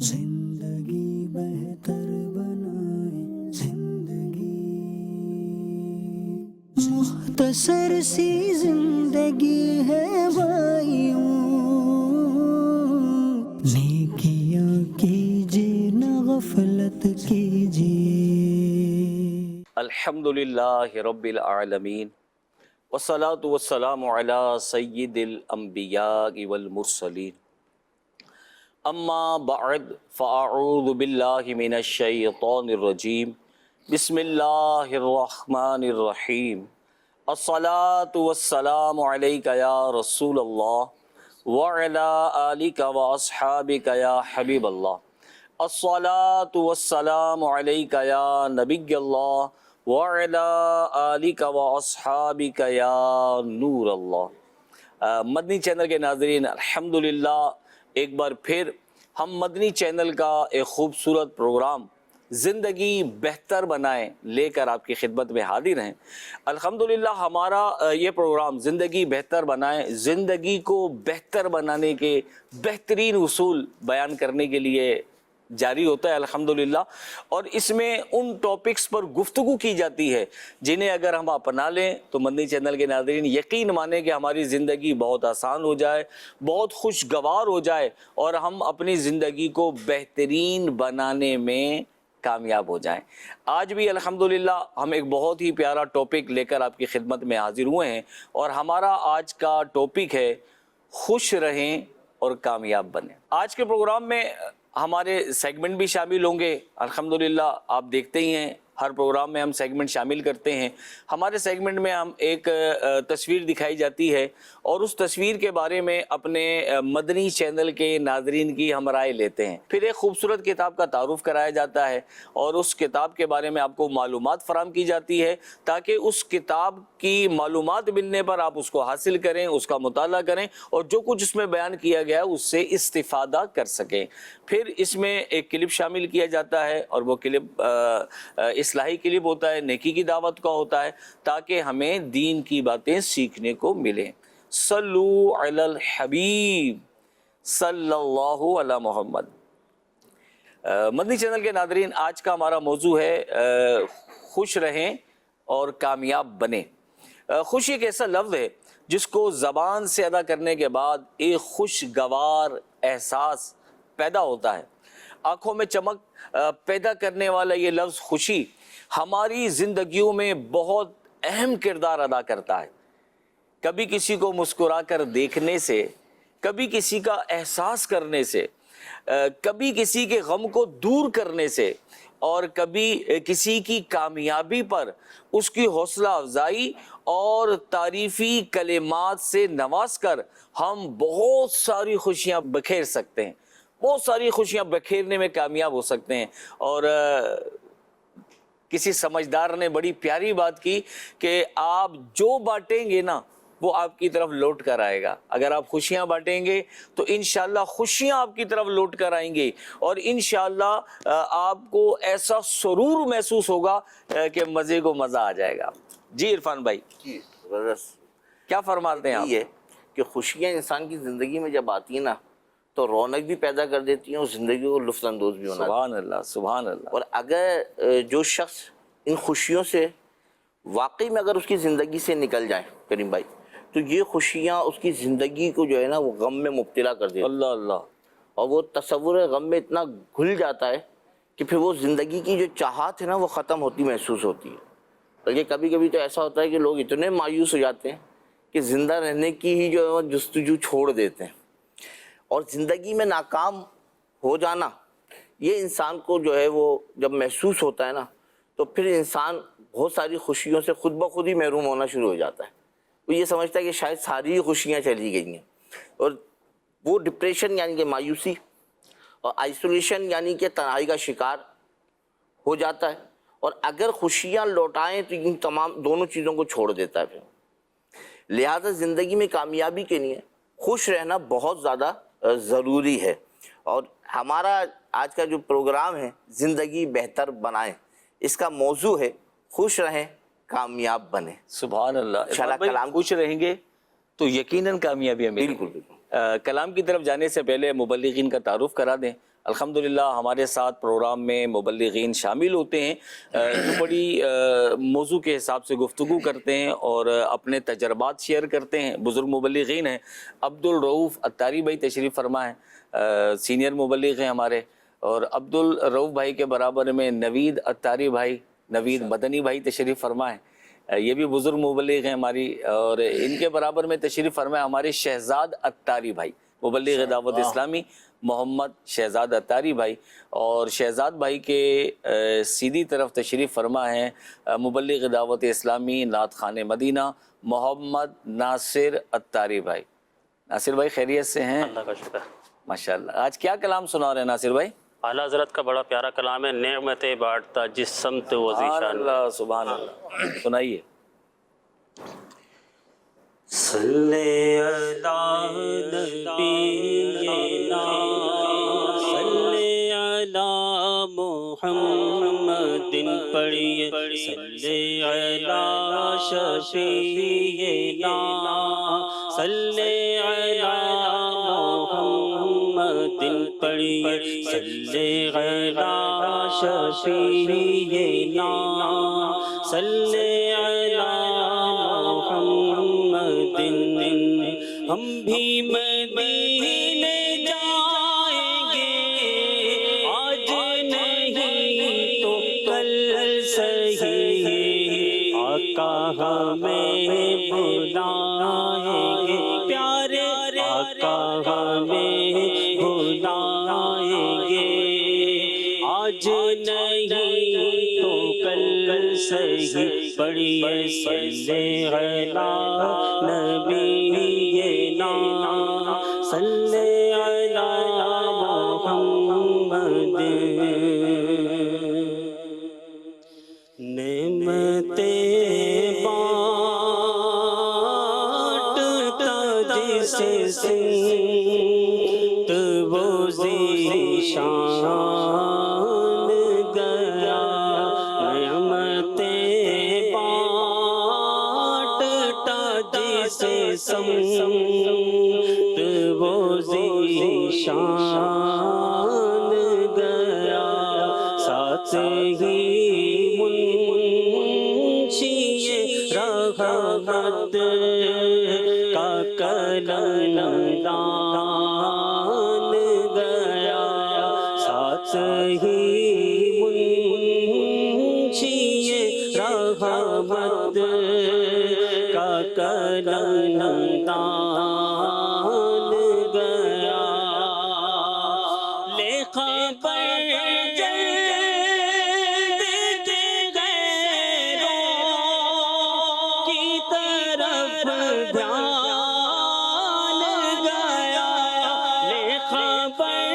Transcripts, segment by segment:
زندگی بہتر بنائے زندگی، مختصر سی زندگی ہے بھائیوں، نیکیاں کیجیے نہ غفلت کیجیے۔ الحمدللہ رب العالمین والصلاة والسلام علی سید الانبیاء والمرسلین، اما بعد فاعوذ باللہ من الشیطان الرجیم، بسم اللہ الرحمن الرحیم، الصلاة والسلام علیک یا رسول اللہ وعلی آلک واصحابک یا حبیب اللہ، الصلاة والسلام علیک یا نبی اللہ وعلی آلک واصحابک یا نور اللہ۔ مدنی چینل کے ناظرین، الحمدللہ ایک بار پھر ہم مدنی چینل کا ایک خوبصورت پروگرام زندگی بہتر بنائیں لے کر آپ کی خدمت میں حاضر ہیں۔ الحمدللہ ہمارا یہ پروگرام زندگی بہتر بنائیں، زندگی کو بہتر بنانے کے بہترین اصول بیان کرنے کے لیے جاری ہوتا ہے الحمدللہ، اور اس میں ان ٹاپکس پر گفتگو کی جاتی ہے جنہیں اگر ہم اپنا لیں تو مدنی چینل کے ناظرین یقین مانیں کہ ہماری زندگی بہت آسان ہو جائے، بہت خوشگوار ہو جائے، اور ہم اپنی زندگی کو بہترین بنانے میں کامیاب ہو جائیں۔ آج بھی الحمدللہ ہم ایک بہت ہی پیارا ٹاپک لے کر آپ کی خدمت میں حاضر ہوئے ہیں، اور ہمارا آج کا ٹاپک ہے خوش رہیں اور کامیاب بنیں۔ آج کے پروگرام میں ہمارے سیگمنٹ بھی شامل ہوں گے۔ الحمدللہ آپ دیکھتے ہی ہیں ہر پروگرام میں ہم سیگمنٹ شامل کرتے ہیں۔ ہمارے سیگمنٹ میں ہم ایک تصویر دکھائی جاتی ہے اور اس تصویر کے بارے میں اپنے مدنی چینل کے ناظرین کی ہم رائے لیتے ہیں۔ پھر ایک خوبصورت کتاب کا تعارف کرایا جاتا ہے اور اس کتاب کے بارے میں آپ کو معلومات فراہم کی جاتی ہے تاکہ اس کتاب کی معلومات ملنے پر آپ اس کو حاصل کریں، اس کا مطالعہ کریں اور جو کچھ اس میں بیان کیا گیا ہے اس سے استفادہ کر سکیں۔ پھر اس میں ایک کلپ شامل کیا جاتا ہے اور وہ کلپ اصلاحی کلپ ہوتا ہے، نیکی کی دعوت کا ہوتا ہے، تاکہ ہمیں دین کی باتیں سیکھنے کو ملیں۔ صلو علی الحبیب صلی اللہ علی محمد۔ مدنی چینل کے ناظرین، آج کا ہمارا موضوع ہے خوش رہیں اور کامیاب بنیں۔ خوشی ایک ایسا لفظ ہے جس کو زبان سے ادا کرنے کے بعد ایک خوشگوار احساس پیدا ہوتا ہے۔ آنکھوں میں چمک پیدا کرنے والا یہ لفظ خوشی ہماری زندگیوں میں بہت اہم کردار ادا کرتا ہے۔ کبھی کسی کو مسکرا کر دیکھنے سے، کبھی کسی کا احساس کرنے سے، کبھی کسی کے غم کو دور کرنے سے، اور کبھی کسی کی کامیابی پر اس کی حوصلہ افزائی اور تعریفی کلمات سے نواز کر ہم بہت ساری خوشیاں بکھیر سکتے ہیں، بہت ساری خوشیاں بکھیرنے میں کامیاب ہو سکتے ہیں۔ اور کسی سمجھدار نے بڑی پیاری بات کی کہ آپ جو بانٹیں گے نا وہ آپ کی طرف لوٹ کر آئے گا۔ اگر آپ خوشیاں بانٹیں گے تو انشاءاللہ خوشیاں آپ کی طرف لوٹ کر آئیں گی، اور انشاءاللہ آپ کو ایسا سرور محسوس ہوگا کہ مزے کو مزہ آ جائے گا۔ جی عرفان بھائی، جی زبردست۔ کیا فرماتے ہیں آپ؟ یہ ہے کہ خوشیاں انسان کی زندگی میں جب آتی ہیں نا تو رونق بھی پیدا کر دیتی ہیں اور زندگی کو لطف اندوز بھی ہونا۔ سبحان اللہ، سبحان اللہ۔ اور اگر جو شخص ان خوشیوں سے واقعی میں اگر اس کی زندگی سے نکل جائے کریم بھائی، تو یہ خوشیاں اس کی زندگی کو جو ہے نا وہ غم میں مبتلا کر دیتی ہیں، اللہ اللہ۔ اور وہ تصور غم میں اتنا گھل جاتا ہے کہ پھر وہ زندگی کی جو چاہت ہے نا وہ ختم ہوتی محسوس ہوتی ہے۔ بلکہ کبھی کبھی تو ایسا ہوتا ہے کہ لوگ اتنے مایوس ہو جاتے ہیں کہ زندہ رہنے کی ہی جو ہے وہ جستجو چھوڑ دیتے ہیں۔ اور زندگی میں ناکام ہو جانا یہ انسان کو جو ہے وہ جب محسوس ہوتا ہے نا تو پھر انسان بہت ساری خوشیوں سے خود بخود ہی محروم ہونا شروع ہو جاتا ہے۔ وہ یہ سمجھتا ہے کہ شاید ساری خوشیاں چلی گئی ہیں، اور وہ ڈپریشن یعنی کہ مایوسی اور آئسولیشن یعنی کہ تنہائی کا شکار ہو جاتا ہے، اور اگر خوشیاں لوٹائیں تو ان تمام دونوں چیزوں کو چھوڑ دیتا ہے پھر۔ لہٰذا زندگی میں کامیابی کے لیے خوش رہنا بہت زیادہ ضروری ہے، اور ہمارا آج کا جو پروگرام ہے زندگی بہتر بنائیں، اس کا موضوع ہے خوش رہیں کامیاب بنیں۔ سبحان اللہ۔ انشاءاللہ بھائی، کلام خوش رہیں گے تو یقیناً کامیابیاں ملیں گی۔ بالکل بالکل۔ کلام کی طرف جانے سے پہلے مبلغین کا تعارف کرا دیں۔ الحمدللہ ہمارے ساتھ پروگرام میں مبلغین شامل ہوتے ہیں جو بڑی موضوع کے حساب سے گفتگو کرتے ہیں اور اپنے تجربات شیئر کرتے ہیں. بزرگ مبلغین ہیں. عبدالرؤوف اتاری بھائی تشریف فرما ہیں، سینئر مبلغ ہیں ہمارے، اور عبدالرؤوف بھائی کے برابر میں نوید اتاری بھائی، نوید مدنی بھائی تشریف فرما ہیں، یہ بھی بزرگ مبلغ ہیں ہماری. اور ان کے برابر میں تشریف فرما ہمارے شہزاد اتاری بھائی، مبلغ دعوت اسلامی محمد شہزاد اتاری بھائی. اور شہزاد بھائی کے سیدھی طرف تشریف فرما ہیں مبلغ دعوت اسلامی نعت خان مدینہ محمد ناصر اتاری بھائی. ناصر بھائی خیریت سے ہیں؟ اللہ کا شکر. ماشاءاللہ. آج کیا کلام سنا رہے ہیں ناصر بھائی؟ اعلیٰ حضرت کا بڑا پیارا کلام ہے، نعمتیں بانٹتا جس سمت وہ ذیشان. اللہ سبحان اللہ. سنائیے. صلی علی نبینا صلی علی محمد پڑھیے، صلی علی شفیعنا صلی علی محمد پڑھیے، صلی علی شفیعنا صلی علی ہم بھی مدینے جائیں گے، آج نہیں تو کل صحیح، آقا ہمیں بلائیں گے، پیارے آقا ہمیں بلائیں گے، آج نہیں تو کل صحیح. پڑھیے صلی علی نبینا صلی علی محمد. نعمتیں بانٹتا جسے سمت وہ ذیشان گیا، نعمتیں بانٹتا جسے سمت وہ ذیشان گیا، ساتھ ہی منشی رحمت کا کلام دان گیا، ساتھ ہی منشی رحمت کا کلام دان گیا. لے خبر جلد کے غیروں کی طرف دھیان گیا، لے خبر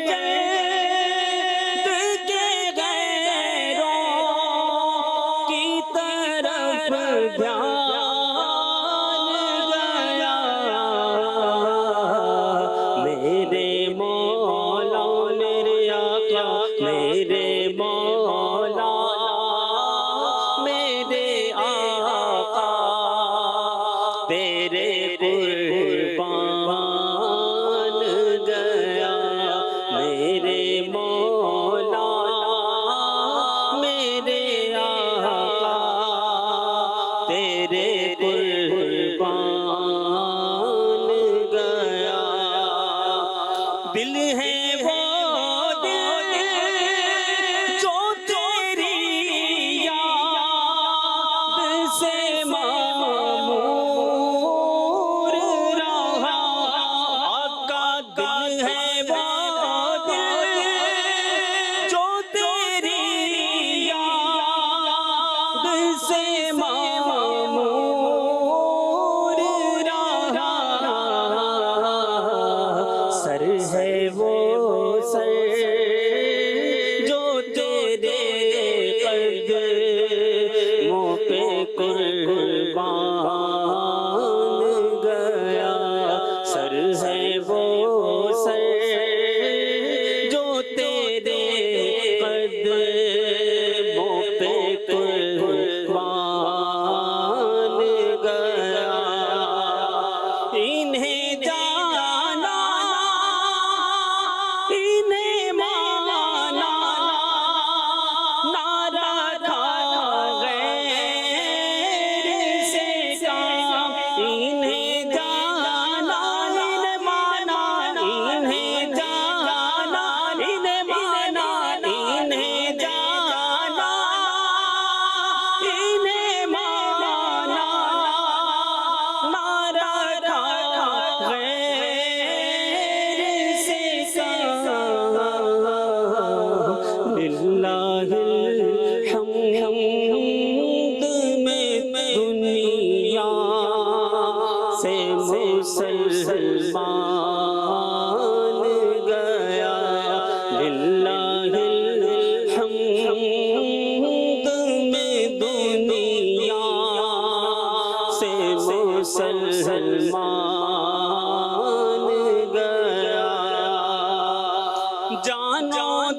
جلد کے غیروں کی طرف دھیان گیا. میرے مولا میرے آقا میرے مولا میرے آقا تیرے قربان گیا، میرے مولا میرے آقا تیرے قربان گیا. دل ہے وہ دل جو تیری یاد سے معمور رہا، آقا دل ہے وہ دل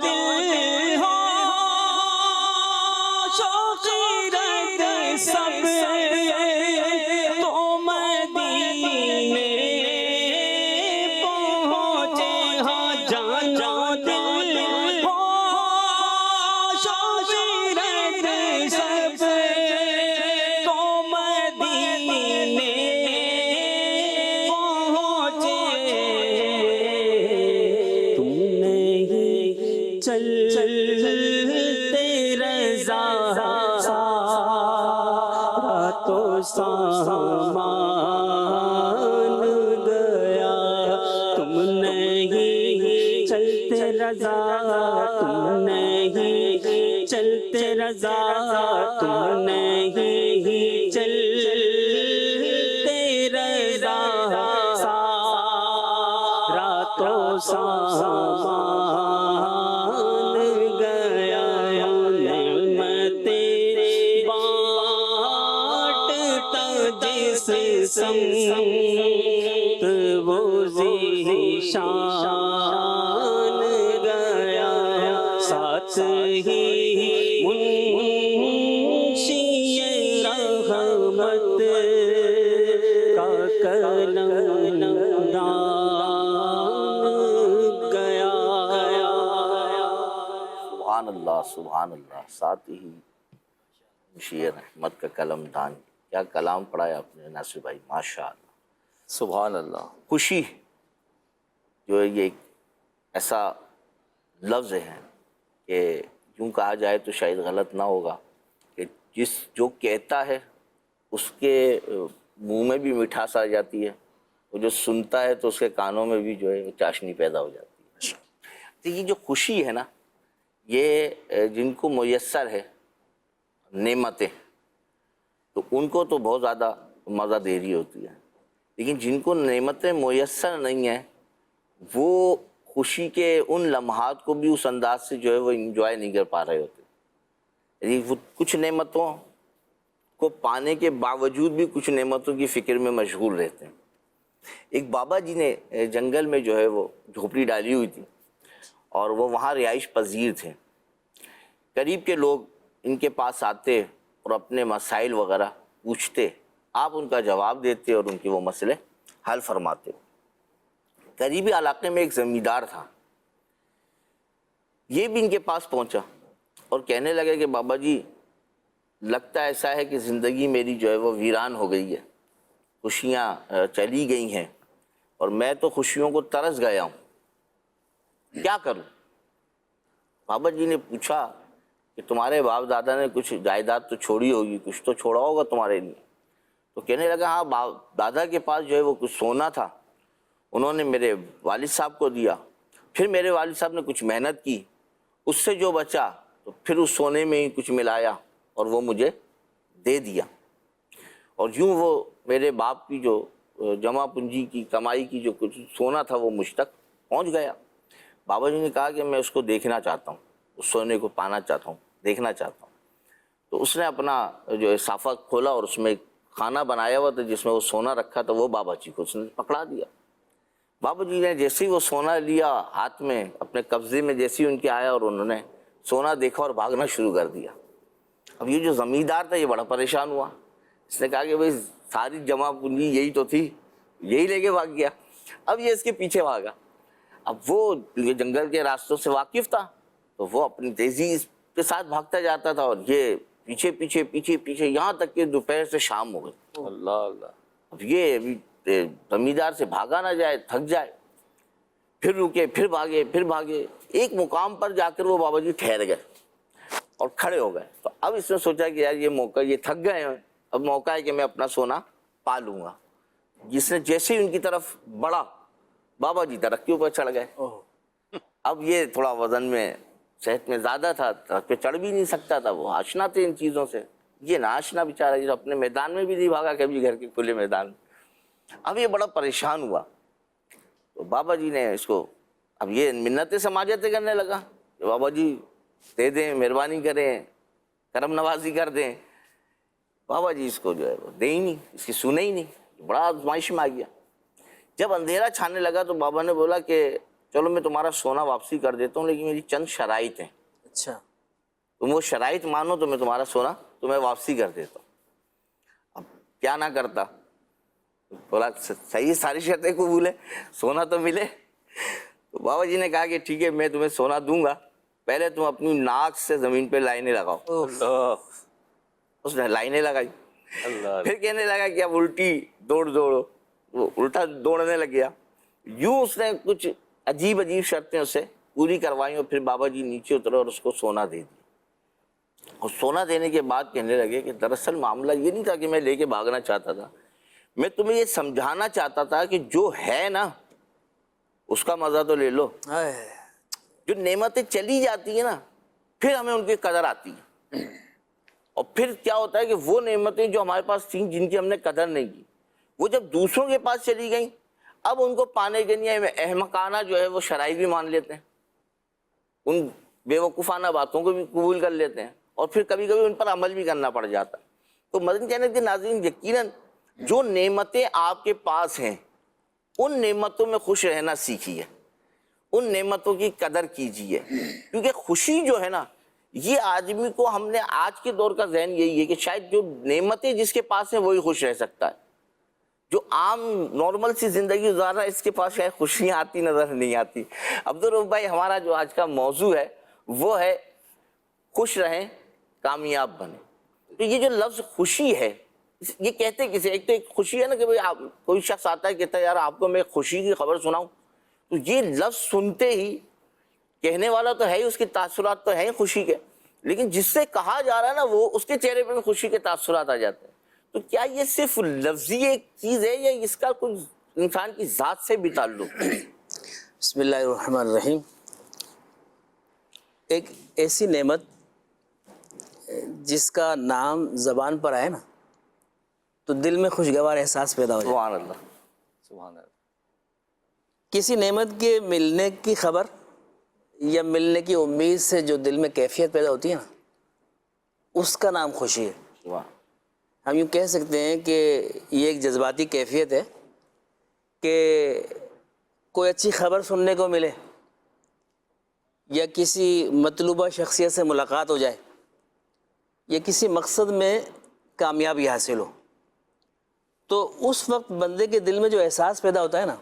دل ہو شوقیرت سب تو مدینے پہنچے ہاں جانا دل ہو شوقیرت سب تو مدینے پہنچے تم نہیں چلتے رضا سارا تو سامان گیا تم نہیں چلتے رضا تم نہیں چلتے رضا تم نہیں چلتے رضا سارا تو سامان گیا نعمتیں بانٹتا جس سمت وہ ذیشان گیا ساتھ ہی منشی رحمت کا قلم گیا سبحان اللہ سبحان اللہ. ساتھ ہی شیر رحمت کا قلم دان. کیا کلام پڑھا ہے آپ نے ناصر بھائی، ماشاء اللہ. سبحان اللہ. خوشی جو ہے یہ ایک ایسا لفظ ہے کہ یوں کہا جائے تو شاید غلط نہ ہوگا کہ جو کہتا ہے اس کے منہ میں بھی مٹھاس آ جاتی ہے، وہ جو سنتا ہے تو اس کے کانوں میں بھی جو ہے چاشنی پیدا ہو جاتی ہے. تو یہ جو خوشی ہے نا، یہ جن کو میسر ہے نعمتیں تو ان کو تو بہت زیادہ مزہ دے رہی ہوتی ہے، لیکن جن کو نعمتیں میسر نہیں ہیں وہ خوشی کے ان لمحات کو بھی اس انداز سے جو ہے وہ انجوائے نہیں کر پا رہے ہوتے. یعنی وہ کچھ نعمتوں کو پانے کے باوجود بھی کچھ نعمتوں کی فکر میں مشغول رہتے ہیں. ایک بابا جی نے جنگل میں جو ہے وہ جھوپڑی ڈالی ہوئی تھی اور وہ وہاں رہائش پذیر تھے. قریب کے لوگ ان کے پاس آتے اور اپنے مسائل وغیرہ پوچھتے، آپ ان کا جواب دیتے اور ان کے وہ مسئلے حل فرماتے. قریبی علاقے میں ایک زمیندار تھا، یہ بھی ان کے پاس پہنچا اور کہنے لگے کہ بابا جی لگتا ایسا ہے کہ زندگی میری جو ہے وہ ویران ہو گئی ہے، خوشیاں چلی گئی ہیں اور میں تو خوشیوں کو ترس گیا ہوں، کیا کروں؟ بابا جی نے پوچھا کہ تمہارے باپ دادا نے کچھ جائیداد تو چھوڑی ہوگی، کچھ تو چھوڑا ہوگا تمہارے لیے. تو کہنے لگا ہاں دادا کے پاس جو ہے وہ کچھ سونا تھا، انہوں نے میرے والد صاحب کو دیا، پھر میرے والد صاحب نے کچھ محنت کی، اس سے جو بچا تو پھر اس سونے میں ہی کچھ ملایا اور وہ مجھے دے دیا، اور یوں وہ میرے باپ کی جو جمع پونجی کی کمائی کی جو کچھ سونا تھا وہ مجھ تک پہنچ گیا. بابا جی نے کہا کہ میں اس کو دیکھنا چاہتا ہوں، اس سونے کو پانا چاہتا ہوں، دیکھنا چاہتا ہوں. تو اس نے اپنا جو صافہ کھولا اور اس میں کھانا بنایا ہوا تھا جس میں وہ سونا رکھا تھا، وہ بابا جی کو اس نے پکڑا دیا. بابا جی نے جیسے ہی وہ سونا لیا ہاتھ میں اپنے قبضے میں، جیسے ہی ان کے آیا اور انہوں نے سونا دیکھا اور بھاگنا شروع کر دیا. اب یہ جو زمیندار تھا یہ بڑا پریشان ہوا، اس نے کہا کہ بھائی ساری جمع پونجی یہی تو تھی، یہی لے کے بھاگ گیا. اب یہ اس کے پیچھے بھاگا. اب وہ جنگل کے راستوں سے واقف تھا تو وہ اپنی تیزی کے ساتھ بھاگتا جاتا تھا اور یہ پیچھے پیچھے پیچھے پیچھے یہاں تک کہ دوپہر سے شام ہو گئی. اللہ اللہ. اب یہ زمیندار سے بھاگا نہ جائے، تھک جائے، پھر رکے، پھر بھاگے، پھر بھاگے. ایک مقام پر جا کر وہ بابا جی ٹھہر گئے اور کھڑے ہو گئے. تو اب اس نے سوچا کہ یار یہ موقع، یہ تھک گئے ہیں، اب موقع ہے کہ میں اپنا سونا پا لوں گا. جس نے جیسے ہی ان کی طرف بڑھا بابا جی درخت کے اوپر چڑھ گئے. اب یہ تھوڑا وزن میں صحت میں زیادہ تھا، درخت پہ چڑھ بھی نہیں سکتا تھا، وہ آشنا تھے ان چیزوں سے. یہ نہ آشنا بیچارہ جو اپنے میدان میں بھی نہیں بھاگا کبھی، گھر کے کھلے میدان میں. اب یہ بڑا پریشان ہوا تو بابا جی نے اس کو اب یہ منتیں سماجتیں کرنے لگا کہ بابا جی دے دیں، مہربانی کریں، کرم نوازی کر دیں. بابا جی اس کو جو ہے وہ دے ہی نہیں، اس کی سنے ہی نہیں. بڑا آزمائش میں آ گیا. جب اندھیرا چھانے لگا تو بابا نے بولا کہ چلو میں تمہارا سونا واپسی کر دیتا ہوں لیکن میری چند شرائط ہیں، اچھا تم وہ شرائط مانو تو میں تمہارا سونا تمہیں واپسی کر دیتا ہوں۔ اب کیا نہ کرتا، بولا صحیح ساری شرطیں قبول ہے، سونا تو ملے۔ تو بابا جی نے کہا کہ ٹھیک ہے میں تمہیں سونا دوں گا، پہلے تم اپنی ناک سے زمین پہ لائنیں لگاؤ۔ اس نے لائنیں لگائی، پھر کہنے لگا کہ اب الٹی دوڑو، وہ الٹا دوڑنے لگ گیا۔ یوں اس نے کچھ عجیب شرطیں اسے پوری کروائیں اور پھر بابا جی نیچے اترے اور اس کو سونا دے دیا۔ اور سونا دینے کے بعد کہنے لگے کہ دراصل معاملہ یہ نہیں تھا کہ میں لے کے بھاگنا چاہتا تھا، میں تمہیں یہ سمجھانا چاہتا تھا کہ جو ہے نا اس کا مزہ تو لے لو۔ جو نعمتیں چلی جاتی ہیں نا پھر ہمیں ان کی قدر آتی ہے، اور پھر کیا ہوتا ہے کہ وہ نعمتیں جو ہمارے پاس تھیں جن کی ہم نے قدر نہیں کی، وہ جب دوسروں کے پاس چلی گئیں اب ان کو پانے کے لیے احمقانہ جو ہے وہ شرائع بھی مان لیتے ہیں، ان بیوقوفانہ باتوں کو بھی قبول کر لیتے ہیں، اور پھر کبھی کبھی ان پر عمل بھی کرنا پڑ جاتا ہے۔ تو مدنی چینل کے ناظرین، یقیناً جو نعمتیں آپ کے پاس ہیں ان نعمتوں میں خوش رہنا سیکھیے، ان نعمتوں کی قدر کیجیے، کیونکہ خوشی جو ہے نا یہ آدمی کو، ہم نے آج کے دور کا ذہن یہی ہے کہ شاید جو نعمتیں جس کے پاس ہیں وہی خوش رہ سکتا ہے، جو عام نارمل سی زندگی گزار رہا ہے اس کے پاس شاید خوشیاں آتی نظر نہیں آتی۔ عبدالرؤف بھائی، ہمارا جو آج کا موضوع ہے وہ ہے خوش رہیں کامیاب بنیں۔ تو یہ جو لفظ خوشی ہے یہ کہتے کسے؟ ایک تو ایک خوشی ہے نا کہ کوئی شخص آتا ہے کہتا ہے یار آپ کو میں خوشی کی خبر سناؤں، تو یہ لفظ سنتے ہی کہنے والا تو ہے ہی، اس کے تاثرات تو ہیں خوشی کے، لیکن جس سے کہا جا رہا ہے نا وہ اس کے چہرے پہ بھی خوشی کے تاثرات آ جاتے ہیں۔ تو کیا یہ صرف لفظی ایک چیز ہے یا اس کا کچھ انسان کی ذات سے بھی تعلق ہے؟ بسم اللہ الرحمن الرحیم۔ ایک ایسی نعمت جس کا نام زبان پر آئے نا تو دل میں خوشگوار احساس پیدا ہو جائے۔ سبحان اللہ، سبحان اللہ۔ کسی نعمت کے ملنے کی خبر یا ملنے کی امید سے جو دل میں کیفیت پیدا ہوتی ہے نا اس کا نام خوشی ہے۔ واہ، ہم یوں کہہ سکتے ہیں کہ یہ ایک جذباتی کیفیت ہے کہ کوئی اچھی خبر سننے کو ملے یا کسی مطلوبہ شخصیت سے ملاقات ہو جائے یا کسی مقصد میں کامیابی حاصل ہو، تو اس وقت بندے کے دل میں جو احساس پیدا ہوتا ہے نا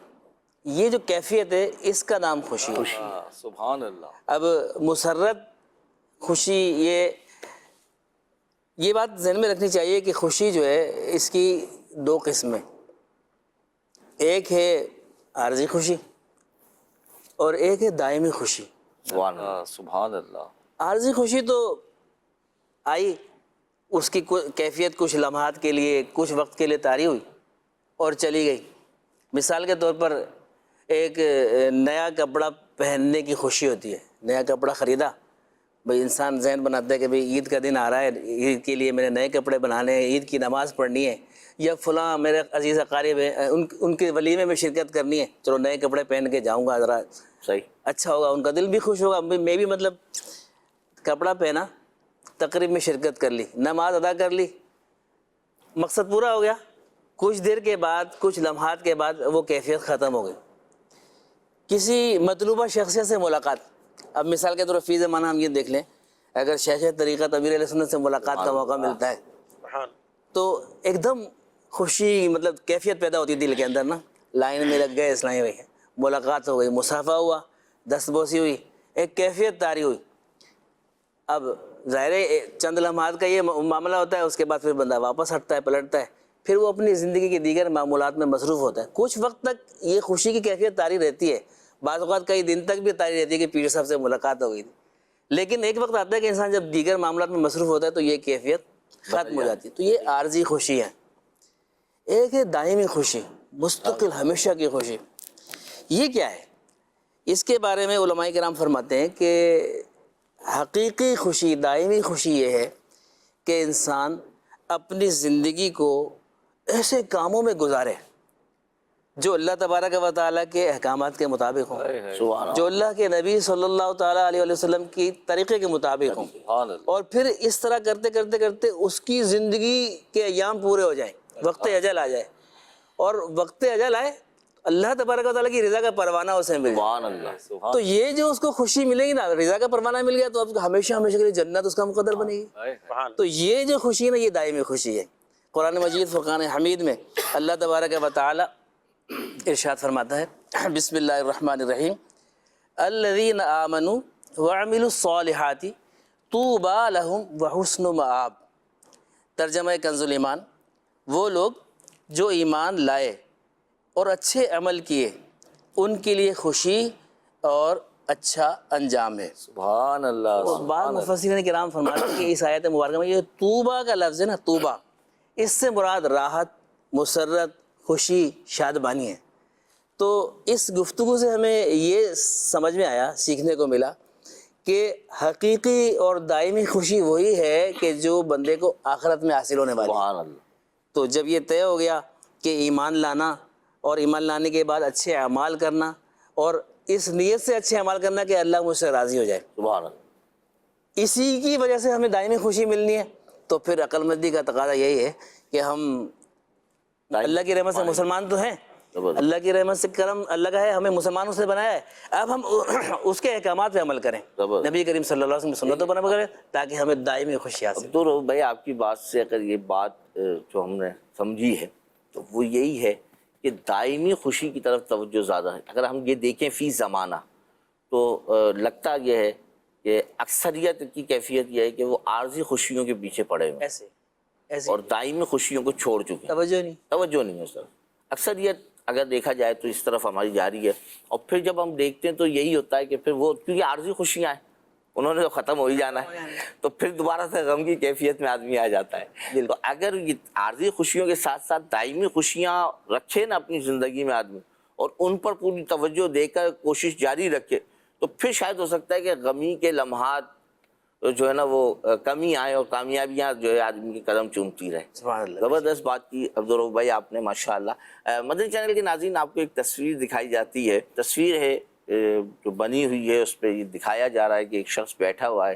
یہ جو کیفیت ہے اس کا نام خوشی ہے۔ سبحان اللہ۔ اب مسرت خوشی، یہ بات ذہن میں رکھنی چاہیے کہ خوشی جو ہے اس کی دو قسمیں، ایک ہے عارضی خوشی اور ایک ہے دائمی خوشی۔ سبحان اللہ، سبحان اللہ۔ عارضی خوشی تو آئی، اس کی کیفیت کچھ لمحات کے لیے، کچھ وقت کے لیے طاری ہوئی اور چلی گئی۔ مثال کے طور پر ایک نیا کپڑا پہننے کی خوشی ہوتی ہے، نیا کپڑا خریدا، بھئی انسان ذہن بناتا ہے کہ بھئی عید کا دن آ رہا ہے، عید کے لیے میں نے نئے کپڑے بنانے ہیں، عید کی نماز پڑھنی ہے، یا فلاں میرے عزیز اقارب ہیں ان کے ولیمے میں شرکت کرنی ہے، چلو نئے کپڑے پہن کے جاؤں گا، ذرا صحیح، اچھا ہوگا، ان کا دل بھی خوش ہوگا، میں بھی مطلب کپڑا پہنا، تقریب میں شرکت کر لی، نماز ادا کر لی، مقصد پورا ہو گیا۔ کچھ دیر کے بعد، کچھ لمحات کے بعد وہ کیفیت ختم ہو گئی۔ کسی مطلوبہ شخصیت سے ملاقات، اب مثال کے طور پر فی زمانہ ہم یہ دیکھ لیں، اگر شیخ طریقت امیر علیہ سنت سے ملاقات کا موقع ملتا ہے تو ایک دم خوشی، مطلب کیفیت پیدا ہوتی ہے دل کے اندر نا، لائن میں لگ گئے، اسلامی ہوئی، ملاقات ہو گئی، مصافحہ ہوا، دست بوسی ہوئی، ایک کیفیت طاری ہوئی۔ اب ظاہر ہے چند لمحات کا یہ معاملہ ہوتا ہے، اس کے بعد پھر بندہ واپس ہٹتا ہے، پلٹتا ہے، پھر وہ اپنی زندگی کے دیگر معمولات میں مصروف ہوتا ہے۔ کچھ وقت تک یہ خوشی کی کیفیت طاری رہتی ہے، بعض اوقات کئی دن تک بھی طاری رہتی ہے کہ پیر صاحب سے ملاقات ہو گئی تھی، لیکن ایک وقت آتا ہے کہ انسان جب دیگر معاملات میں مصروف ہوتا ہے تو یہ کیفیت ختم ہو جاتی ہے۔ تو یہ عارضی خوشی ہے۔ ایک ہے دائمی خوشی، مستقل ہمیشہ کی خوشی۔ یہ کیا ہے؟ اس کے بارے میں علماء کرام فرماتے ہیں کہ حقیقی خوشی، دائمی خوشی یہ ہے کہ انسان اپنی زندگی کو ایسے کاموں میں گزارے جو اللہ تبارک و تعالیٰ کے احکامات کے مطابق ہوں، سبحان جو اللہ کے نبی صلی اللہ تعالیٰ علیہ وسلم کی طریقے کے مطابق ہوں، سبحان اللہ۔ اور پھر اس طرح کرتے کرتے کرتے اس کی زندگی کے ایام پورے ہو جائیں، وقت اجل آ جائے، اور وقت اجل آئے اللہ تبارک و تعالیٰ کی رضا کا پروانہ اسے مل جائے. سبحان اللہ. تو یہ جو اس کو خوشی ملے گی نا، رضا کا پروانہ مل گیا تو اب ہمیشہ ہمیشہ کے لیے جنت اس کا مقدر بنے گی. تو یہ جو خوشی ہے نا، یہ دائمی خوشی ہے. قرآن مجید فرقان حمید میں اللہ تبارک و تعالیٰ ارشاد فرماتا ہے، بسم اللہ الرحمن الرحیم، الذین آمنوا وعملوا الصالحات طوبی لہم وحسن مآب. ترجمہ کنز الایمان، وہ لوگ جو ایمان لائے اور اچھے عمل کیے، ان کے لیے خوشی اور اچھا انجام ہے. سبحان اللہ. اور بعض مفسرین کرام فرماتے ہیں کہ اس آیت مبارکہ میں یہ طوبہ کا لفظ ہے نا، طوبہ، اس سے مراد راحت، مسرت، خوشی، شادمانی ہے. تو اس گفتگو سے ہمیں یہ سمجھ میں آیا، سیکھنے کو ملا کہ حقیقی اور دائمی خوشی وہی ہے کہ جو بندے کو آخرت میں حاصل ہونے والی ہے. سبحان اللہ. تو جب یہ طے ہو گیا کہ ایمان لانا، اور ایمان لانے کے بعد اچھے اعمال کرنا، اور اس نیت سے اچھے اعمال کرنا کہ اللہ مجھ سے راضی ہو جائے، سبحان اللہ. اسی کی وجہ سے ہمیں دائمی خوشی ملنی ہے. تو پھر عقل مندی کا تقاضا یہی ہے کہ ہم اللہ کی رحمت سے مسلمان تو ہیں، اللہ کی رحمت سے کرم اللہ کا ہے، ہمیں مسلمانوں سے بنایا ہے، اب ہم اس کے احکامات پہ عمل کریں، نبی کریم صلی اللہ علیہ وسلم سنتوں پر عمل کریں تاکہ ہمیں دائمی خوشی حاصل ہو. عبدالرؤف بھائی، آپ کی بات سے اگر یہ بات جو ہم نے سمجھی ہے تو وہ یہی ہے کہ دائمی خوشی کی طرف توجہ زیادہ ہے. اگر ہم یہ دیکھیں فی زمانہ تو لگتا یہ ہے کہ اکثریت کی کیفیت یہ ہے کہ وہ عارضی خوشیوں کے پیچھے پڑے ہوئے ایسے اور دائمی خوشیوں کو چھوڑ چکے ہیں. توجہ نہیں ہے سر. اکثریت اگر دیکھا جائے تو اس طرف ہماری جاری ہے. اور پھر جب ہم دیکھتے ہیں تو یہی ہوتا ہے کہ پھر وہ کیونکہ عارضی خوشیاں ہیں، انہوں نے تو ختم ہو ہی جانا ہے، تو پھر دوبارہ سے غم کی کیفیت میں آدمی آ جاتا ہے. تو اگر یہ عارضی خوشیوں کے ساتھ ساتھ دائمی خوشیاں رکھے نا اپنی زندگی میں آدمی، اور ان پر پوری توجہ دے کر کوشش جاری رکھے، تو پھر شاید ہو سکتا ہے کہ غمی کے لمحات جو ہے نا وہ کمی آئے اور کامیابیاں جو ہے آدمی کی قدم چومتی رہے. زبردست بات کی عبدالرؤف بھائی آپ نے، ماشاءاللہ. مدنی چینل کے ناظرین، آپ کو ایک تصویر دکھائی جاتی ہے. تصویر ہے جو بنی ہوئی ہے، اس پہ یہ دکھایا جا رہا ہے کہ ایک شخص بیٹھا ہوا ہے،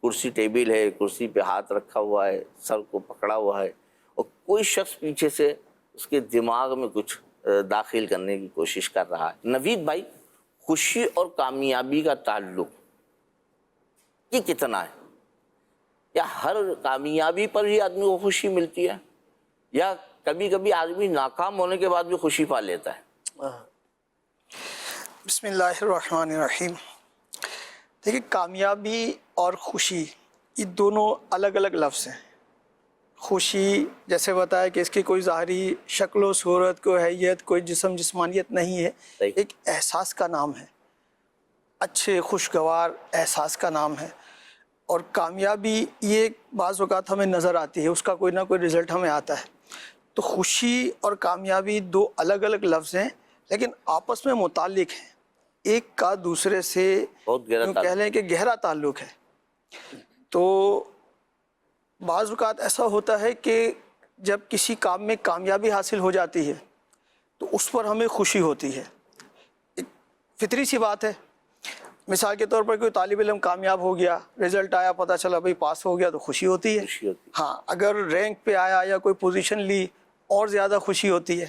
کرسی ٹیبل ہے، کرسی پہ ہاتھ رکھا ہوا ہے، سر کو پکڑا ہوا ہے، اور کوئی شخص پیچھے سے اس کے دماغ میں کچھ داخل کرنے کی کوشش کر رہا ہے. نوید بھائی، خوشی اور کامیابی کا تعلق یہ کتنا ہے؟ یا ہر کامیابی پر ہی آدمی کو خوشی ملتی ہے، یا کبھی کبھی آدمی ناکام ہونے کے بعد بھی خوشی پا لیتا ہے؟ بسم اللہ الرحمن الرحیم. دیکھیں، کامیابی اور خوشی یہ دونوں الگ الگ لفظ ہیں. خوشی جیسے بتایا کہ اس کی کوئی ظاہری شکل و صورت، کوئی حیت، کوئی جسمانیت نہیں ہے، ایک احساس کا نام ہے، اچھے خوشگوار احساس کا نام ہے. اور کامیابی یہ بعض اوقات ہمیں نظر آتی ہے، اس کا کوئی نہ کوئی رزلٹ ہمیں آتا ہے. تو خوشی اور کامیابی دو الگ الگ لفظ ہیں لیکن آپس میں متعلق ہیں، ایک کا دوسرے سے کہہ لیں کہ گہرا تعلق ہے. تو بعض اوقات ایسا ہوتا ہے کہ جب کسی کام میں کامیابی حاصل ہو جاتی ہے تو اس پر ہمیں خوشی ہوتی ہے، ایک فطری سی بات ہے. مثال کے طور پر کوئی طالب علم کامیاب ہو گیا، رزلٹ آیا، پتہ چلا بھئی پاس ہو گیا، تو خوشی ہوتی ہے. ہاں، اگر رینک پہ آیا یا کوئی پوزیشن لی اور زیادہ خوشی ہوتی ہے.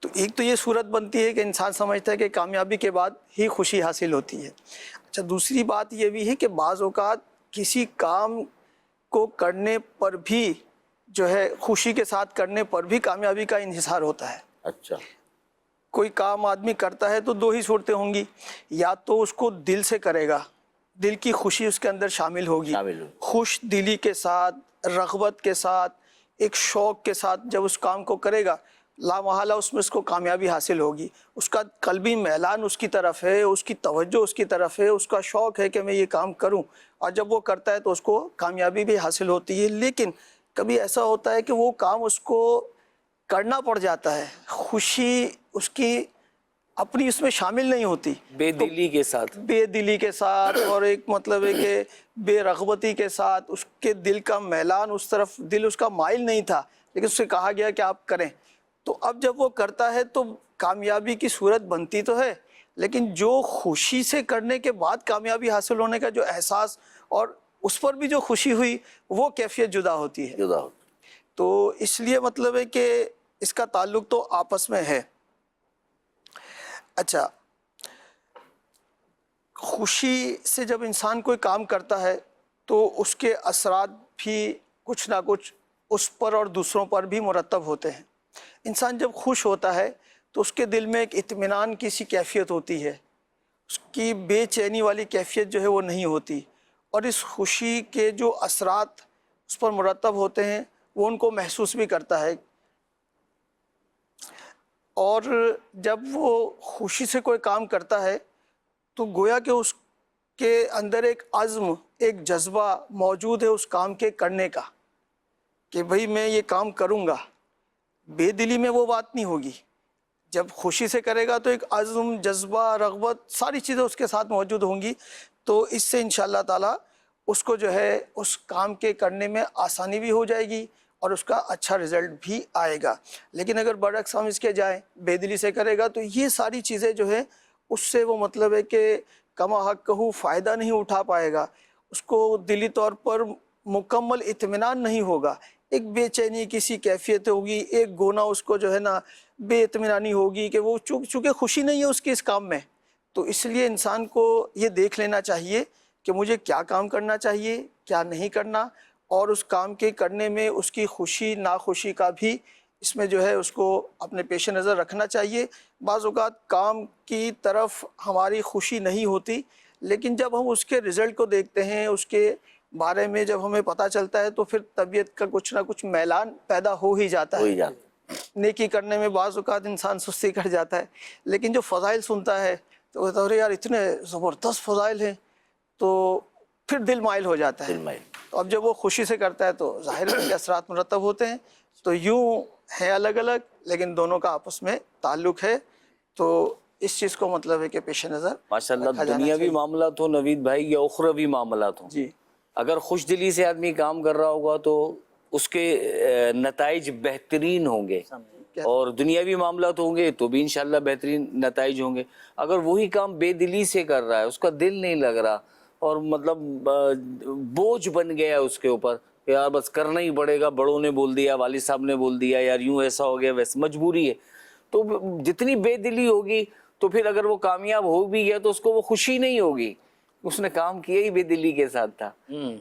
تو ایک تو یہ صورت بنتی ہے کہ انسان سمجھتا ہے کہ کامیابی کے بعد ہی خوشی حاصل ہوتی ہے. اچھا، دوسری بات یہ بھی ہے کہ بعض اوقات کسی کام کو کرنے پر بھی جو ہے خوشی کے ساتھ کرنے پر بھی کامیابی کا انحصار ہوتا ہے. اچھا، کوئی کام آدمی کرتا ہے تو دو ہی صورتیں ہوں گی، یا تو اس کو دل سے کرے گا، دل کی خوشی اس کے اندر شامل ہوگی، خوش دلی کے ساتھ، رغبت کے ساتھ، ایک شوق کے ساتھ جب اس کام کو کرے گا، لا محالہ اس میں اس کو کامیابی حاصل ہوگی. اس کا قلبی میلان اس کی طرف ہے، اس کی توجہ اس کی طرف ہے، اس کا شوق ہے کہ میں یہ کام کروں، اور جب وہ کرتا ہے تو اس کو کامیابی بھی حاصل ہوتی ہے. لیکن کبھی ایسا ہوتا ہے کہ وہ کام اس کو کرنا پڑ جاتا ہے، خوشی اس کی اپنی اس میں شامل نہیں ہوتی، بے دلی کے ساتھ اور ایک مطلب ہے کہ بے رغبتی کے ساتھ. اس کے دل کا میلان اس طرف، دل اس کا مائل نہیں تھا لیکن اس سے کہا گیا کہ آپ کریں. تو اب جب وہ کرتا ہے تو کامیابی کی صورت بنتی تو ہے، لیکن جو خوشی سے کرنے کے بعد کامیابی حاصل ہونے کا جو احساس اور اس پر بھی جو خوشی ہوئی، وہ کیفیت جدا ہوتی ہے. تو اس لیے مطلب ہے کہ اس کا تعلق تو آپس میں ہے. اچھا، خوشی سے جب انسان کوئی کام کرتا ہے تو اس کے اثرات بھی کچھ نہ کچھ اس پر اور دوسروں پر بھی مرتب ہوتے ہیں۔ انسان جب خوش ہوتا ہے تو اس کے دل میں ایک اطمینان کی سی کیفیت ہوتی ہے، اس کی بے چینی والی کیفیت جو ہے وہ نہیں ہوتی، اور اس خوشی کے جو اثرات اس پر مرتب ہوتے ہیں وہ ان کو محسوس بھی کرتا ہے۔ اور جب وہ خوشی سے کوئی کام کرتا ہے تو گویا کہ اس کے اندر ایک عزم، ایک جذبہ موجود ہے اس کام کے کرنے کا، کہ بھئی میں یہ کام کروں گا۔ بے دلی میں وہ بات نہیں ہوگی، جب خوشی سے کرے گا تو ایک عزم، جذبہ، رغبت، ساری چیزیں اس کے ساتھ موجود ہوں گی، تو اس سے انشاءاللہ تعالیٰ اس کو جو ہے اس کام کے کرنے میں آسانی بھی ہو جائے گی اور اس کا اچھا رزلٹ بھی آئے گا۔ لیکن اگر برعکس ہم اس کے جائیں، بے دلی سے کرے گا تو یہ ساری چیزیں جو ہے اس سے وہ مطلب ہے کہ کما حق کہو فائدہ نہیں اٹھا پائے گا، اس کو دلی طور پر مکمل اطمینان نہیں ہوگا، ایک بے چینی کی سی کیفیت ہوگی، ایک گونا اس کو جو ہے نا بے اطمینانی ہوگی کہ وہ چونکہ خوشی نہیں ہے اس کے اس کام میں۔ تو اس لیے انسان کو یہ دیکھ لینا چاہیے کہ مجھے کیا کام کرنا چاہیے، کیا نہیں کرنا، اور اس کام کے کرنے میں اس کی خوشی ناخوشی کا بھی اس میں جو ہے اس کو اپنے پیش نظر رکھنا چاہیے۔ بعض اوقات کام کی طرف ہماری خوشی نہیں ہوتی، لیکن جب ہم اس کے رزلٹ کو دیکھتے ہیں، اس کے بارے میں جب ہمیں پتہ چلتا ہے تو پھر طبیعت کا کچھ نہ کچھ میلان پیدا ہو ہی جاتا ہے۔ نیکی کرنے میں بعض اوقات انسان سستی کر جاتا ہے، لیکن جو فضائل سنتا ہے تو کہتا ہے ارے یار اتنے زبردست فضائل ہیں، تو پھر دل مائل ہو جاتا ہے۔ تو اب جب وہ خوشی سے کرتا ہے تو ظاہر ہے کہ اثرات مرتب ہوتے ہیں۔ تو یوں ہیں الگ الگ، لیکن دونوں کا آپس میں تعلق ہے، تو اس چیز کو مطلب ہے کہ پیش نظر ماشاءاللہ دنیاوی معاملات ہوں نوید بھائی یا اخروی معاملات ہوں، جی اگر خوش دلی سے آدمی کام کر رہا ہوگا تو اس کے نتائج بہترین ہوں گے، اور دنیاوی معاملات ہوں گے تو بھی انشاءاللہ بہترین نتائج ہوں گے۔ اگر وہی کام بے دلی سے کر رہا ہے، اس کا دل نہیں لگ رہا اور مطلب بوجھ بن گیا اس کے اوپر، یار بس کرنا ہی پڑے گا، بڑوں نے بول دیا، والد صاحب نے بول دیا، یار یوں ایسا ہو گیا، ویسے مجبوری ہے، تو جتنی بے دلی ہوگی تو پھر اگر وہ کامیاب ہو بھی گیا تو اس کو وہ خوشی نہیں ہوگی، اس نے کام کیا ہی بے دلی کے ساتھ تھا۔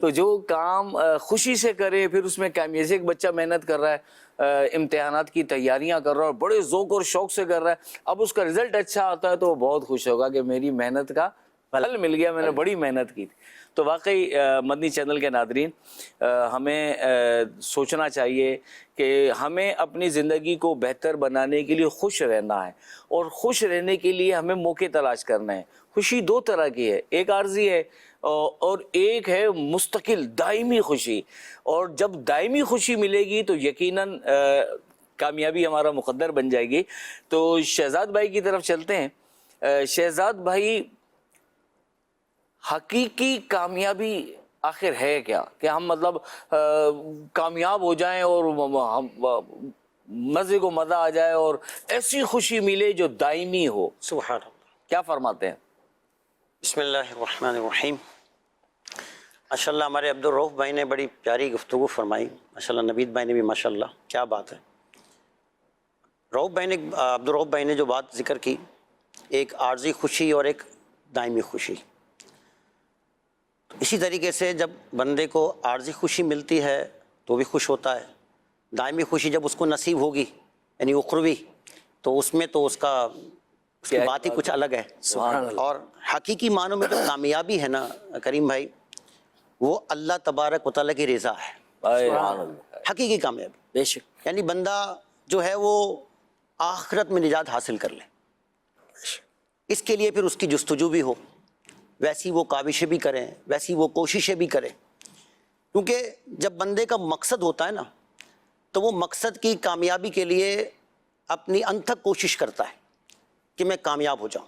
تو جو کام خوشی سے کرے پھر اس میں کامیابی، جیسے ایک بچہ محنت کر رہا ہے، امتحانات کی تیاریاں کر رہا ہے اور بڑے ذوق اور شوق سے کر رہا ہے، اب اس کا رزلٹ اچھا آتا ہے تو وہ بہت خوش ہوگا کہ میری محنت کا پھل مل گیا، میں نے بڑی محنت کی تھی۔ تو واقعی مدنی چینل کے ناظرین، ہمیں سوچنا چاہیے کہ ہمیں اپنی زندگی کو بہتر بنانے کے لیے خوش رہنا ہے، اور خوش رہنے کے لیے ہمیں موقع تلاش کرنا ہے۔ خوشی دو طرح کی ہے، ایک عارضی ہے اور ایک ہے مستقل دائمی خوشی، اور جب دائمی خوشی ملے گی تو یقیناً کامیابی ہمارا مقدر بن جائے گی۔ تو شہزاد بھائی کی طرف چلتے ہیں۔ شہزاد بھائی، حقیقی کامیابی آخر ہے کیا؟ کہ ہم مطلب کامیاب ہو جائیں اور مزے کو مزہ آ جائے اور ایسی خوشی ملے جو دائمی ہو، سبحان اللہ۔ کیا فرماتے ہیں؟ بسم اللہ الرحمن الرحیم۔ ماشاءاللہ ہمارے عبدالرؤف بھائی نے بڑی پیاری گفتگو فرمائی، ماشاءاللہ نوید بھائی نے بھی ماشاءاللہ، کیا بات ہے۔ عبدالرؤف بھائی نے جو بات ذکر کی، ایک عارضی خوشی اور ایک دائمی خوشی، اسی طریقے سے جب بندے کو عارضی خوشی ملتی ہے تو بھی خوش ہوتا ہے، دائمی خوشی جب اس کو نصیب ہوگی یعنی اخروی، تو اس میں تو اس کی بات ہی کچھ الگ ہے۔ اور حقیقی معنوں میں جو کامیابی ہے نا کریم بھائی، وہ اللہ تبارک و تعالیٰ کی رضا ہے، حقیقی کامیابی۔ بے شک، یعنی بندہ جو ہے وہ آخرت میں نجات حاصل کر لے، اس کے لیے پھر اس کی جستجو بھی ہو، ویسی وہ کاوشیں بھی کریں، ویسی وہ کوششیں بھی کریں، کیونکہ جب بندے کا مقصد ہوتا ہے نا تو وہ مقصد کی کامیابی کے لیے اپنی انتھک کوشش کرتا ہے کہ میں کامیاب ہو جاؤں۔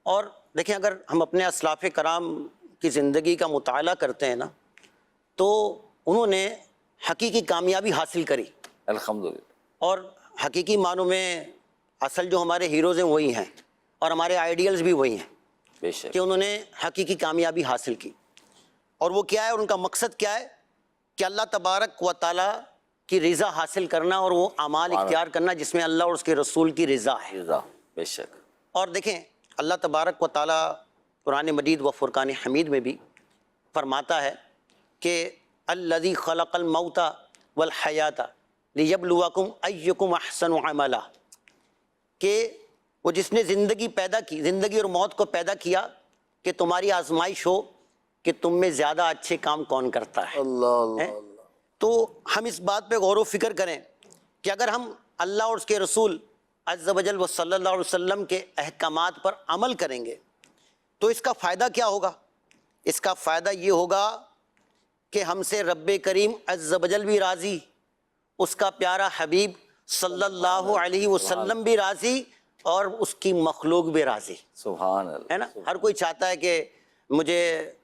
اور دیکھیں اگر ہم اپنے اسلاف کرام کی زندگی کا مطالعہ کرتے ہیں نا تو انہوں نے حقیقی کامیابی حاصل کری، الحمدللہ، اور حقیقی معنوں میں اصل جو ہمارے ہیروز ہیں وہی ہیں، اور ہمارے آئیڈیلز بھی وہی ہیں بے شک، کہ انہوں نے حقیقی کامیابی حاصل کی۔ اور وہ کیا ہے، ان کا مقصد کیا ہے کہ اللہ تبارک و تعالیٰ کی رضا حاصل کرنا اور وہ اعمال اختیار کرنا جس میں اللہ اور اس کے رسول کی رضا ہے۔ رضا، بے شک۔ اور دیکھیں اللہ تبارک و تعالیٰ قرآن مجید و فرقان حمید میں بھی فرماتا ہے کہ الذی خلق الموت والحیات لیبلوکم ایکم احسن عملا، کہ وہ جس نے زندگی پیدا کی، زندگی اور موت کو پیدا کیا کہ تمہاری آزمائش ہو کہ تم میں زیادہ اچھے کام کون کرتا ہے۔ ہیں؟ تو ہم اس بات پہ غور و فکر کریں کہ اگر ہم اللہ اور اس کے رسول عز و جل و صلی اللہ علیہ وسلم کے احکامات پر عمل کریں گے تو اس کا فائدہ کیا ہوگا؟ اس کا فائدہ یہ ہوگا کہ ہم سے رب کریم عز و جل بھی راضی، اس کا پیارا حبیب صلی اللہ علیہ وسلم بھی راضی، اور اس کی مخلوق بھی راضی، سبحان اللہ، ہے نا؟ ہر کوئی چاہتا ہے کہ مجھے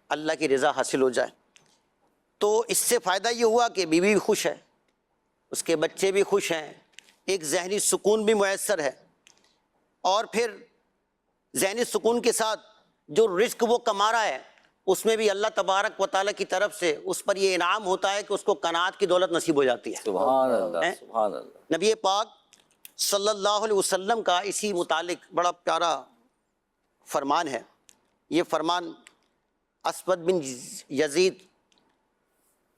اللہ کی رضا حاصل ہو جائے۔ تو اس سے فائدہ یہ ہوا کہ بیوی بھی خوش ہے، اس کے بچے بھی خوش ہیں، ایک ذہنی سکون بھی میسر ہے، اور پھر ذہنی سکون کے ساتھ جو رزق وہ کما رہا ہے اس میں بھی اللہ تبارک و تعالیٰ کی طرف سے اس پر یہ انعام ہوتا ہے کہ اس کو قناعت کی دولت نصیب ہو جاتی ہے۔ سبحان اللہ، ہیں؟ سبحان اللہ۔ نبی پاک صلی اللہ علیہ وسلم کا اسی متعلق بڑا پیارا فرمان ہے۔ یہ فرمان اسود بن یزید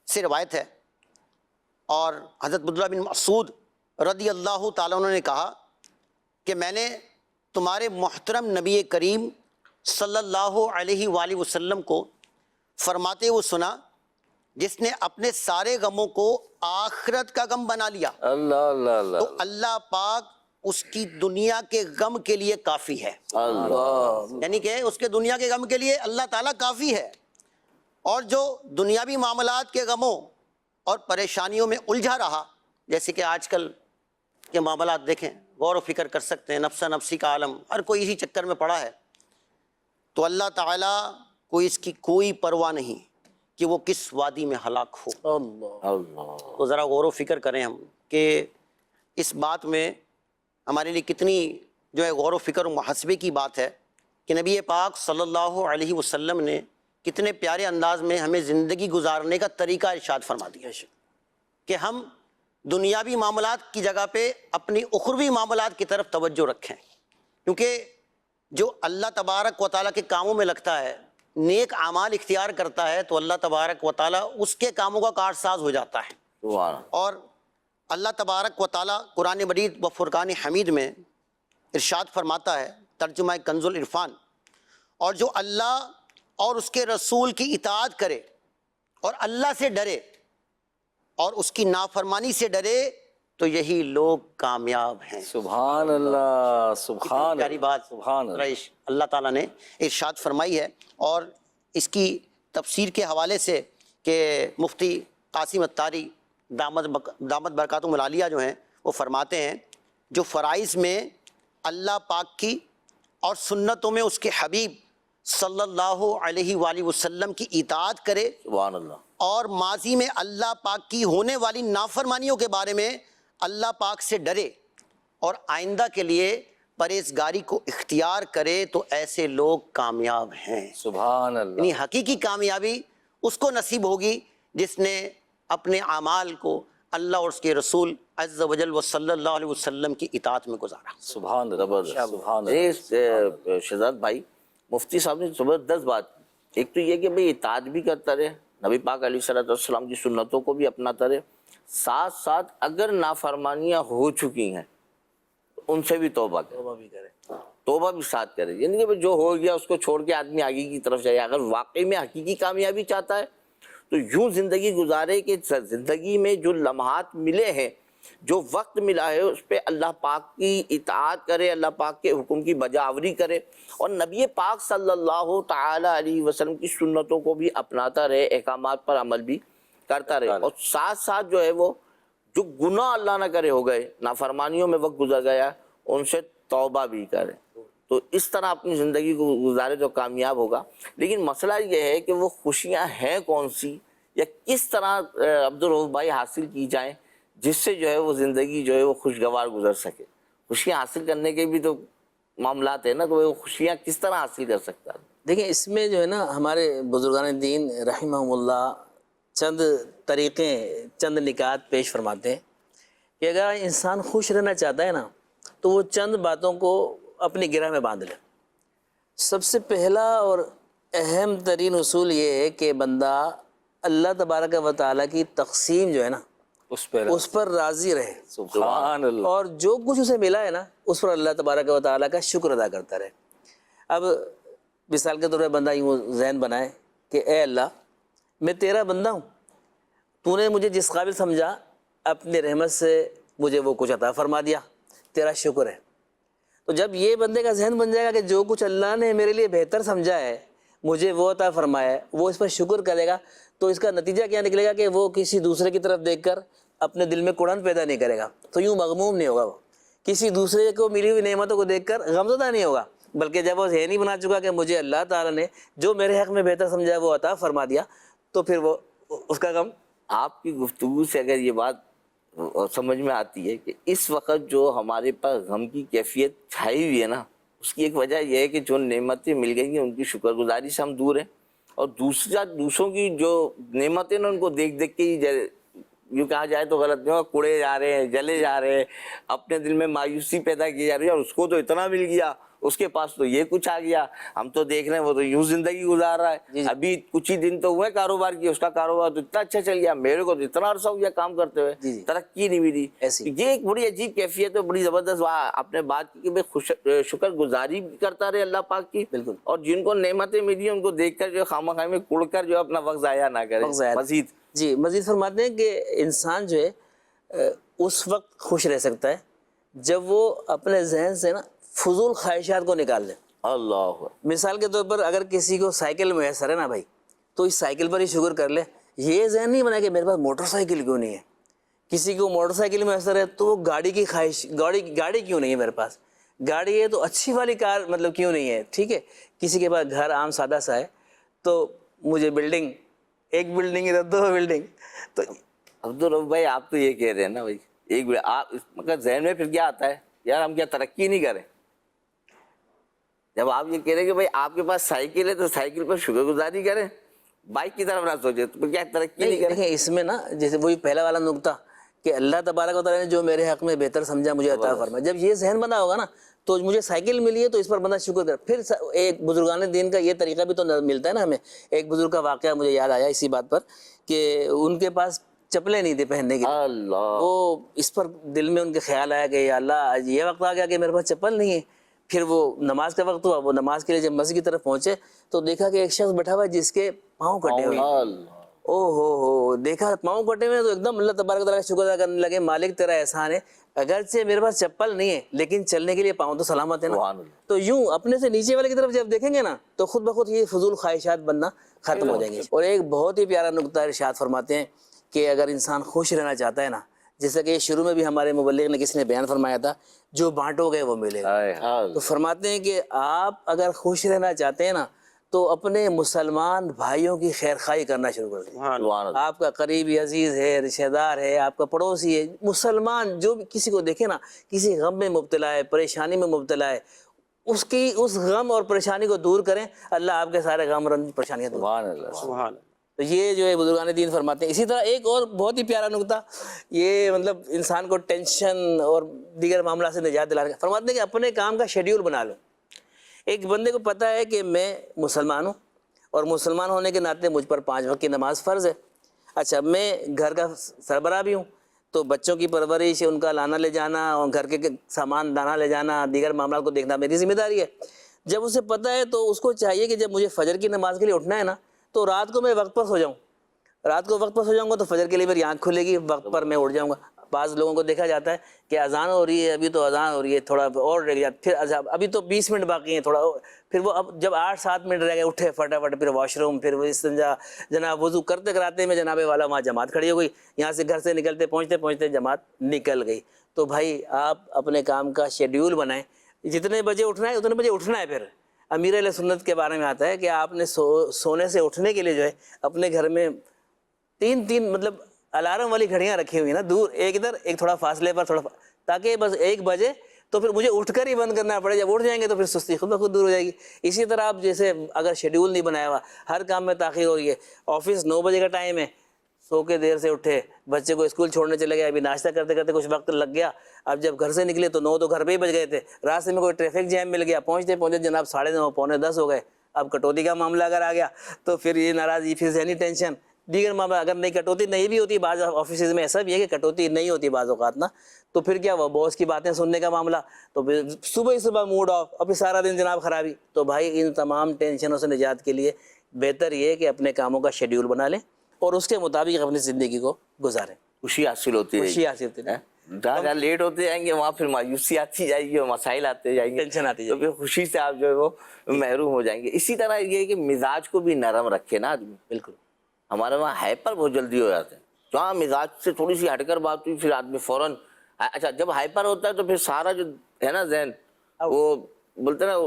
سے روایت ہے، اور حضرت عبداللہ بن مسعود رضی اللہ تعالیٰ عنہ نے کہا کہ میں نے تمہارے محترم نبی کریم صلی اللہ علیہ وآلہ وسلم کو فرماتے ہوئے سنا، جس نے اپنے سارے غموں کو آخرت کا غم بنا لیا اللہ اللہ اللہ تو اللہ پاک اس کی دنیا کے غم کے لیے کافی ہے۔ اللہ، یعنی کہ اس کے دنیا کے غم کے لیے اللہ تعالیٰ کافی ہے، اور جو دنیاوی معاملات کے غموں اور پریشانیوں میں الجھا رہا، جیسے کہ آج کل کے معاملات دیکھیں، غور و فکر کر سکتے ہیں، نفسا نفسی کا عالم، ہر کوئی اسی چکر میں پڑا ہے، تو اللہ تعالیٰ کو اس کی کوئی پرواہ نہیں کہ وہ کس وادی میں ہلاک ہو۔ اللہ، تو ذرا غور و فکر کریں ہم کہ اس بات میں ہمارے لیے کتنی جو ہے غور و فکر و محاسبے کی بات ہے کہ نبی پاک صلی اللہ علیہ وسلم نے کتنے پیارے انداز میں ہمیں زندگی گزارنے کا طریقہ ارشاد فرما دیا کہ ہم دنیاوی معاملات کی جگہ پہ اپنی اخروی معاملات کی طرف توجہ رکھیں، کیونکہ جو اللہ تبارک و تعالیٰ کے کاموں میں لگتا ہے، نیک اعمال اختیار کرتا ہے، تو اللہ تبارک و تعالیٰ اس کے کاموں کا کارساز ہو جاتا ہے۔ سبحان اللہ۔ اور اللہ تبارک و تعالیٰ قرآن مجید و فرقان حمید میں ارشاد فرماتا ہے، ترجمہ کنز العرفان، اور جو اللہ اور اس کے رسول کی اطاعت کرے اور اللہ سے ڈرے اور اس کی نافرمانی سے ڈرے تو یہی لوگ کامیاب ہیں۔ سبحان اللہ، سبحان پیاری بات سبحان اللہ۔ اللہ تعالیٰ نے ارشاد فرمائی ہے، اور اس کی تفسیر کے حوالے سے کہ مفتی قاسم اتاری دامت برکاتہم العالیہ جو ہیں وہ فرماتے ہیں، جو فرائض میں اللہ پاک کی اور سنتوں میں اس کے حبیب صلی اللہ علیہ وآلہ وسلم کی اطاعت کرے، سبحان اللہ، اور ماضی میں اللہ پاک کی ہونے والی نافرمانیوں کے بارے میں اللہ پاک سے ڈرے اور آئندہ کے لیے پرہیزگاری کو اختیار کرے، تو ایسے لوگ کامیاب ہیں۔ سبحان اللہ، یعنی حقیقی کامیابی اس کو نصیب ہوگی جس نے اپنے اعمال کو اللہ اور اس کے رسول عز و جل و صلی اللہ علیہ وسلم کی اطاعت میں گزارا۔ سبحان اللہ، سبحان اللہ۔ شہزاد بھائی، مفتی صاحب نے زبردست بات، ایک تو یہ کہ بھئی اطاعت بھی کرتا رہے، نبی پاک علیہ الصلوۃ والسلام کی سنتوں کو بھی اپناتا رہے، ساتھ ساتھ اگر نافرمانیاں ہو چکی ہیں ان سے بھی توبہ کرے، توبہ بھی ساتھ کرے، یعنی کہ جو ہو گیا اس کو چھوڑ کے آدمی آگے کی طرف جائے۔ اگر واقعی میں حقیقی کامیابی چاہتا ہے تو یوں زندگی گزارے کہ زندگی میں جو لمحات ملے ہیں، جو وقت ملا ہے، اس پہ اللہ پاک کی اطاعت کرے، اللہ پاک کے حکم کی بجاوری کرے، اور نبی پاک صلی اللہ تعالی علیہ وسلم کی سنتوں کو بھی اپناتا رہے، احکامات پر عمل بھی کرتا رہے، اور ساتھ ساتھ جو ہے وہ جو گناہ اللہ نہ کرے ہو گئے، نافرمانیوں میں وقت گزر گیا، ان سے توبہ بھی کرے، تو اس طرح اپنی زندگی کو گزارے تو کامیاب ہوگا۔ لیکن مسئلہ یہ ہے کہ وہ خوشیاں ہیں کون سی، یا کس طرح عبدالرؤف بھائی حاصل کی جائیں جس سے جو ہے وہ زندگی جو ہے وہ خوشگوار گزر سکے۔ خوشیاں حاصل کرنے کے بھی تو معاملات ہیں نا، تو وہ خوشیاں کس طرح حاصل کر سکتا ہے؟ دیکھیں اس میں جو ہے نا ہمارے بزرگان دین رحمہم اللہ چند طریقے، چند نکات پیش فرماتے ہیں کہ اگر انسان خوش رہنا چاہتا ہے نا تو وہ چند باتوں کو اپنی گرہ میں باندھ لے. سب سے پہلا اور اہم ترین اصول یہ ہے کہ بندہ اللہ تبارک و تعالیٰ کی تقسیم جو ہے نا اس پر راضی رہے. سبحان اللہ. اور جو کچھ اسے ملا ہے نا اس پر اللہ تبارک و تعالیٰ کا شکر ادا کرتا رہے. اب مثال کے طور پہ بندہ یوں ذہن بنائے کہ اے اللہ میں تیرا بندہ ہوں, تو نے مجھے جس قابل سمجھا اپنی رحمت سے مجھے وہ کچھ عطا فرما دیا, تیرا شکر ہے. تو جب یہ بندے کا ذہن بن جائے گا کہ جو کچھ اللہ نے میرے لیے بہتر سمجھا ہے مجھے وہ عطا فرمایا ہے, وہ اس پر شکر کرے گا, تو اس کا نتیجہ کیا نکلے گا کہ وہ کسی دوسرے کی طرف دیکھ کر اپنے دل میں کڑن پیدا نہیں کرے گا, تو یوں مغموم نہیں ہوگا. وہ کسی دوسرے کو ملی ہوئی نعمتوں کو دیکھ کر غمزدہ نہیں ہوگا, بلکہ جب وہ ذہن ہی بنا چکا کہ مجھے اللہ تعالیٰ نے جو میرے حق میں بہتر سمجھا ہے وہ عطا فرما دیا, تو پھر وہ اس کا غم. آپ کی گفتگو سے اگر یہ بات سمجھ میں آتی ہے کہ اس وقت جو ہمارے پاس غم کی کیفیت چھائی ہوئی ہے نا, اس کی ایک وجہ یہ ہے کہ جو نعمتیں مل گئی ہیں ان کی شکر گزاری سے ہم دور ہیں, اور دوسروں کی جو نعمتیں نا ان کو دیکھ دیکھ کے ہی یوں کہا جائے تو غلط نہیں ہوگا, کوڑے جا رہے ہیں, جلے جا رہے ہیں, اپنے دل میں مایوسی پیدا کی جا رہی ہے, اور اس کو تو اتنا مل گیا, اس کے پاس تو یہ کچھ آ گیا, ہم تو دیکھ رہے ہیں وہ تو یوں زندگی گزار رہا ہے. ابھی کچھ ہی دن تو ہوئے کاروبار کی, اس کا کاروبار تو اتنا اچھا چل گیا, میرے کو تو اتنا عرصہ ہو گیا کام کرتے ہوئے, ترقی نہیں ملی. یہ ایک بڑی عجیب کیفیت ہے, بڑی زبردست. آپ نے بات کی کہ میں شکر گزاری کرتا رہے اللہ پاک کی, بالکل, اور جن کو نعمتیں ملی ان کو دیکھ کر جو خامہ خواہ میں کڑ کر جو اپنا وقت ضائع نہ کرے. مزید جی مزید فرماتے ہیں کہ انسان جو ہے اس وقت خوش رہ سکتا ہے جب وہ اپنے ذہن سے نا فضول خواہشات کو نکال لے. اللہ مثال کے طور پر اگر کسی کو سائیکل میسر ہے نا بھائی, تو اس سائیکل پر ہی شکر کر لے. یہ ذہن نہیں بنا کہ میرے پاس موٹر سائیکل کیوں نہیں ہے. کسی کو موٹر سائیکل میسر ہے تو وہ گاڑی کی خواہش, گاڑی کیوں نہیں ہے میرے پاس, گاڑی ہے تو اچھی والی کار مطلب کیوں نہیں ہے. ٹھیک ہے, کسی کے پاس گھر عام سادہ سا ہے تو مجھے بلڈنگ, ایک بلڈنگ ادھر, دو بلڈنگ. تو عبدالرب بھائی آپ تو یہ کہہ رہے ہیں نا بھائی, ایک آپ مگر ذہن میں پھر کیا آتا ہے, یار ہم کیا ترقی نہیں کریں. جب آپ یہ کہہ رہے ہیں کہ بھائی آپ کے پاس سائیکل ہے تو سائیکل پر شکر گزاری کریں, بائک کی طرف نہ سوچے, تو کیا ترقی نہیں کریں. دیکھیں اس میں نا جیسے وہی پہلا والا نقطہ کہ اللہ تبارک و تعالیٰ نے جو میرے حق میں بہتر سمجھا مجھے عطا فرمایا, جب یہ ذہن بنا ہوگا نا تو مجھے سائیکل ملی ہے تو اس پر بندہ شکر کر. پھر ایک بزرگان دین کا یہ طریقہ بھی تو ملتا ہے نا ہمیں. ایک بزرگ کا واقعہ مجھے یاد آیا اسی بات پر کہ ان کے پاس چپلیں نہیں تھے پہننے کی. اللہ, وہ اس پر دل میں ان کے خیال آیا کہ یا اللہ آج یہ وقت آ گیا کہ میرے پاس چپل نہیں ہے. پھر وہ نماز کا وقت ہوا, وہ نماز کے لیے جب مسجد کی طرف پہنچے تو دیکھا کہ ایک شخص بیٹھا ہوا ہے جس کے پاؤں کٹے ہوئے. او ہو, دیکھا پاؤں کٹے ہوئے تو ایک دم اللہ تبارک تعالیٰ کا شکر ادا کرنے لگے, مالک تیرا احسان ہے, اگرچہ میرے پاس چپل نہیں ہے لیکن چلنے کے لیے پاؤں تو سلامت ہے نا. تو یوں اپنے سے نیچے والے کی طرف جب دیکھیں گے نا تو خود بخود یہ فضول خواہشات بننا ختم ہو جائیں گے. اور ایک بہت ہی پیارا نقطہ ارشاد فرماتے ہیں کہ اگر انسان خوش رہنا چاہتا ہے نا, جیسا کہ شروع میں بھی ہمارے مبلغ نے کسی نے بیان فرمایا تھا, جو بانٹو گے وہ ملے گا. تو فرماتے ہیں کہ آپ اگر خوش رہنا چاہتے ہیں نا تو اپنے مسلمان بھائیوں کی خیر خواہی کرنا شروع کر دیں. آپ کا قریبی عزیز ہے, رشتہ دار ہے, آپ کا پڑوسی ہے, مسلمان جو بھی کسی کو دیکھے نا کسی غم میں مبتلا ہے, پریشانی میں مبتلا ہے, اس غم اور پریشانی کو دور کریں, اللہ آپ کے سارے غم اور پریشانیاں دور. سبحان اللہ, سبحان اللہ. تو یہ جو ہے بزرگان دین فرماتے ہیں. اسی طرح ایک اور بہت ہی پیارا نقطہ, یہ مطلب انسان کو ٹینشن اور دیگر معاملات سے نجات دلانے کا, فرماتے ہیں کہ اپنے کام کا شیڈیول بنا لو. ایک بندے کو پتہ ہے کہ میں مسلمان ہوں اور مسلمان ہونے کے ناطے مجھ پر 5 وقت کی نماز فرض ہے. اچھا, میں گھر کا سربراہ بھی ہوں تو بچوں کی پرورش, ان کا لانا لے جانا, اور گھر کے سامان لانا لے جانا, دیگر معاملات کو دیکھنا میری ذمہ داری ہے. جب اسے پتہ ہے تو اس کو چاہیے کہ جب مجھے فجر کی نماز کے لیے اٹھنا ہے نا تو رات کو میں وقت پر سو جاؤں. رات کو وقت پر سو جاؤں گا تو فجر کے لیے میری آنکھ کھلے گی, وقت پر میں اٹھ جاؤں گا. بعض لوگوں کو دیکھا جاتا ہے کہ اذان ہو رہی ہے, ابھی تو اذان ہو رہی ہے, تھوڑا اور رہ گیا, پھر ابھی تو 20 منٹ باقی ہیں تھوڑا, پھر وہ اب جب 8-7 منٹ رہ گئے اٹھے فٹافٹ, پھر واش روم, پھر وہ استنجا, جناب وضو کرتے کراتے میں جناب والا وہاں جماعت کھڑی ہو گئی, یہاں سے گھر سے نکلتے پہنچتے جماعت نکل گئی. تو بھائی آپ اپنے کام کا شیڈیول بنائیں, جتنے بجے اٹھنا ہے اتنے بجے اٹھنا ہے. پھر امیر اہل سنت کے بارے میں آتا ہے کہ آپ نے سونے سے اٹھنے کے لیے جو ہے اپنے گھر میں 3 مطلب الارم والی گھڑیاں رکھی ہوئی ہیں نا, دور, ایک ادھر ایک تھوڑا فاصلے پر, تاکہ بس 1 بجے تو پھر مجھے اٹھ کر ہی بند کرنا پڑے. جب اٹھ جائیں گے تو پھر سستی خود بخود دور ہو جائے گی. اسی طرح آپ جیسے اگر شیڈیول نہیں بنایا ہوا, ہر کام میں تاخیر ہو رہی ہے, آفس 9 بجے کا ٹائم ہے, سو کے دیر سے اٹھے, بچے کو اسکول چھوڑنے چلے گئے, ابھی ناشتہ کرتے کرتے کچھ وقت لگ گیا, اب جب گھر سے نکلے تو 9 تو گھر پہ ہی بج گئے تھے, راستے میں کوئی ٹریفک جیم مل گیا, پہنچتے پہنچتے جناب 9:30 پونے 10 ہو گئے. اب کٹوتی کا معاملہ اگر آ گیا تو پھر یہ ناراضگی, پھر ذہنی ٹینشن, دیگر معاملہ. اگر نہیں کٹوتی نہیں بھی ہوتی, بعض آفیسز میں ایسا بھی ہے کہ کٹوتی نہیں ہوتی بعض اوقات نا, تو پھر کیا ہوا, باس کی باتیں سننے کا معاملہ, تو پھر صبح ہی صبح موڈ آف, اور پھر سارا دن جناب خرابی. تو بھائی ان تمام ٹینشنوں سے نجات کے لیے بہتر یہ ہے کہ اپنے کاموں کا شیڈیول بنا لیں اور اس کے مطابق اپنی زندگی کو گزاریں. خوشی حاصل ہوتی ہے, خوشی حاصل ہوتی ہے. جہاں لیٹ ہوتے جائیں گے وہاں پھر مایوسی آتی جائے گی اور مسائل آتے جائیں گے, ٹینشن آتی تو جائے گی. پھر خوشی سے آپ جو ہے وہ محروم ہو جائیں گے. اسی طرح یہ ہے کہ مزاج کو بھی نرم رکھے نا آدمی. بالکل. ہمارے وہاں ہائپر بہت جلدی ہو جاتے ہیں, جہاں مزاج سے تھوڑی سی ہٹ کر بات ہوئی پھر آدمی فوراً, اچھا جب ہائپر ہوتا ہے تو پھر سارا جو ہے نا ذہن وہ بولتے ہیں نا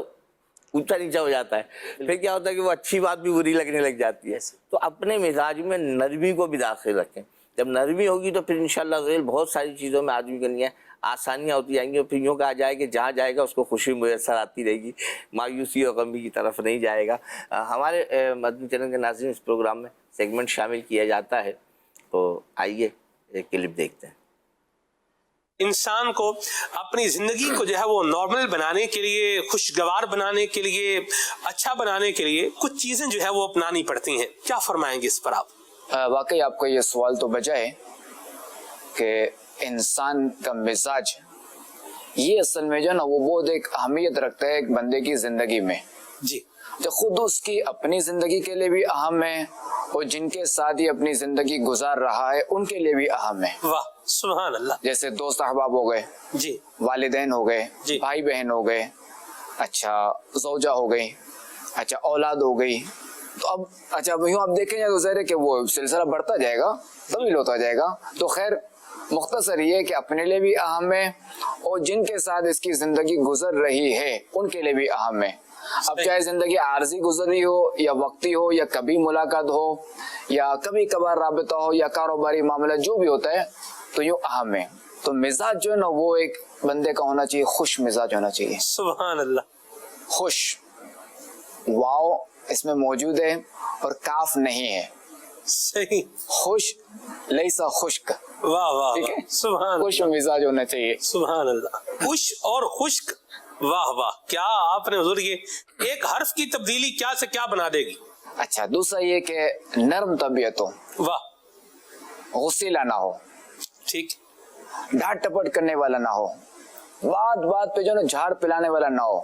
اونچا نیچا ہو جاتا ہے, پھر کیا ہوتا ہے کہ وہ اچھی بات بھی بری لگنے لگ جاتی ہے. تو اپنے مزاج میں نرمی کو بھی داخل رکھیں. جب نرمی ہوگی تو پھر انشاءاللہ ذیل بہت ساری چیزوں میں آدمی کے لیے آسانیاں ہوتی جائیں گی, اور پھر یوں کہا جائے کہ جہاں جائے گا اس کو خوشی میسر آتی رہے گی, مایوسی اور غمی کی طرف نہیں جائے گا. ہمارے مدنی چینل کے ناظرین اس پروگرام میں سیگمنٹ شامل کیا جاتا ہے, تو آئیے ایک کلپ دیکھتے ہیں. انسان کو اپنی زندگی کو جو ہے وہ نارمل بنانے کے لیے, خوشگوار بنانے کے لیے, اچھا بنانے کے لیے کچھ چیزیں جو ہے وہ اپنانی پڑتی ہیں. کیا فرمائیں گے اس پر آپ؟ واقعی آپ کا یہ سوال تو بجا ہے کہ انسان کا مزاج یہ اصل میں جو ہے نا وہ بہت ایک اہمیت رکھتا ہے ایک بندے کی زندگی میں. جی. جو خود اس کی اپنی زندگی کے لیے بھی اہم ہے اور جن کے ساتھ یہ اپنی زندگی گزار رہا ہے ان کے لیے بھی اہم ہے. واہ سبحان اللہ. جیسے دوست احباب ہو گئے, جی, والدین ہو گئے, جی, بھائی بہن ہو گئے, اچھا زوجہ ہو گئی, اچھا اولاد ہو گئی. تو اب اچھا یوں آپ دیکھیں تو ظاہر ہے کہ وہ سلسلہ بڑھتا جائے گا, طویل ہوتا جائے گا. تو خیر مختصر یہ کہ اپنے لیے بھی اہم ہے اور جن کے ساتھ اس کی زندگی گزر رہی ہے ان کے لیے بھی اہم ہے. اب چاہے زندگی عارضی گزر رہی ہو یا وقتی ہو یا کبھی ملاقات ہو یا کبھی کبھار رابطہ ہو یا کاروباری معاملہ جو بھی ہوتا ہے تو یوں اہم ہے. تو مزاج جو ہے نا وہ ایک بندے کا ہونا چاہیے, خوش مزاج ہونا چاہیے. سبحان اللہ. خوش واو اس میں موجود ہے اور کاف نہیں ہے. صحیح. خوش لیسا خشک. واہ واہ, ٹھیک ہے, سبحان خوش مزاج ہونا چاہیے. سبحان اللہ. خوش اور خشک, واہ واہ, کیا آپ نے حضور یہ ایک حرف کی تبدیلی کیا سے کیا بنا دے گی. اچھا دوسرا یہ کہ نرم طبیعت ہو, واہ, غصیلا نہ ہو, ٹھیک, ڈانٹ ٹپٹ کرنے والا نہ ہو, بات بات پہ جو نا جھاڑ پلانے والا نہ ہو.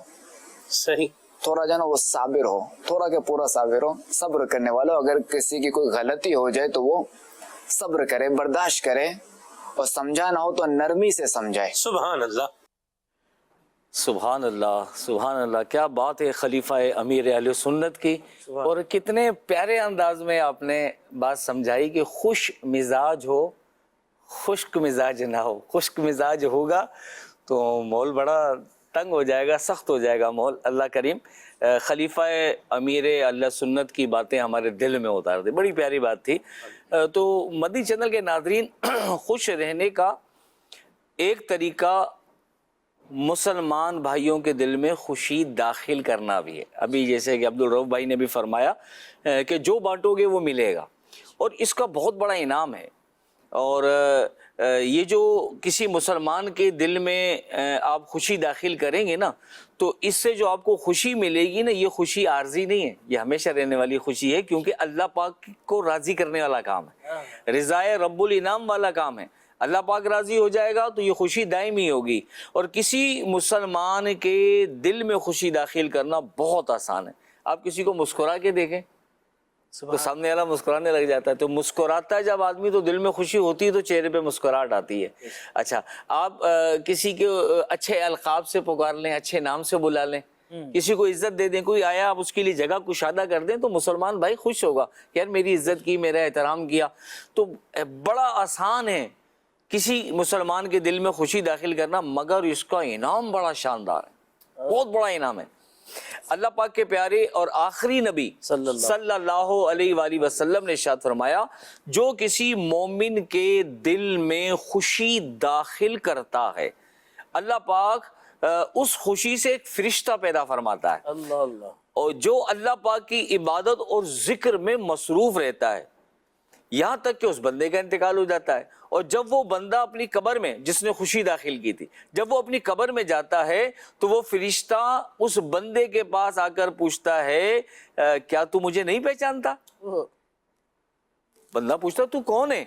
صحیح. تھوڑا جو نا وہ صابر ہو, تھوڑا کہ پورا صابر ہو, صبر کرنے والا. اگر کسی کی کوئی غلطی ہو جائے تو وہ صبر کرے, برداشت کرے, اور سمجھانا ہو تو نرمی سے سمجھائے. سبحان اللہ. سبحان اللہ, سبحان اللہ. کیا بات ہے خلیفہ امیر اہل سنت کی, اور کتنے پیارے انداز میں آپ نے بات سمجھائی کہ خوش مزاج ہو, خشک مزاج نہ ہو. خشک مزاج ہوگا تو مول بڑا تنگ ہو جائے گا, سخت ہو جائے گا مول. اللہ کریم خلیفہ امیر اہل سنت کی باتیں ہمارے دل میں اتار دے. بڑی پیاری بات تھی. تو مدنی چینل کے ناظرین, خوش رہنے کا ایک طریقہ مسلمان بھائیوں کے دل میں خوشی داخل کرنا بھی ہے. ابھی جیسے کہ عبدالرؤف بھائی نے بھی فرمایا کہ جو بانٹو گے وہ ملے گا, اور اس کا بہت بڑا انعام ہے. اور یہ جو کسی مسلمان کے دل میں آپ خوشی داخل کریں گے نا, تو اس سے جو آپ کو خوشی ملے گی نا, یہ خوشی عارضی نہیں ہے, یہ ہمیشہ رہنے والی خوشی ہے, کیونکہ اللہ پاک کو راضی کرنے والا کام ہے, رضائے رب الانعام والا کام ہے. اللہ پاک راضی ہو جائے گا تو یہ خوشی دائمی ہوگی. اور کسی مسلمان کے دل میں خوشی داخل کرنا بہت آسان ہے. آپ کسی کو مسکرا کے دیکھیں تو سامنے والا مسکرانے لگ جاتا ہے. تو مسکراتا ہے جب آدمی تو دل میں خوشی ہوتی ہے, تو چہرے پہ مسکراہٹ آتی ہے. اچھا آپ کسی کے اچھے القاب سے پکار لیں, اچھے نام سے بلا لیں, کسی کو عزت دے دیں, کوئی آیا آپ اس کے لیے جگہ کشادہ کر دیں, تو مسلمان بھائی خوش ہوگا کہ یار میری عزت کی, میرا احترام کیا. تو بڑا آسان ہے کسی مسلمان کے دل میں خوشی داخل کرنا, مگر اس کا انعام بڑا شاندار ہے, بہت بڑا انعام ہے. اللہ پاک کے پیارے اور آخری نبی صلی اللہ علیہ وآلہ وسلم نے ارشاد فرمایا, جو کسی مومن کے دل میں خوشی داخل کرتا ہے, اللہ پاک اس خوشی سے ایک فرشتہ پیدا فرماتا ہے. اللہ اللہ. اور جو اللہ پاک کی عبادت اور ذکر میں مصروف رہتا ہے, یہاں تک کہ اس بندے کا انتقال ہو جاتا ہے. اور جب وہ بندہ اپنی قبر میں, جس نے خوشی داخل کی تھی, جب وہ اپنی قبر میں جاتا ہے تو وہ فرشتہ اس بندے کے پاس آ کر پوچھتا ہے کیا تو مجھے نہیں پہچانتا؟ بندہ پوچھتا تو کون ہے؟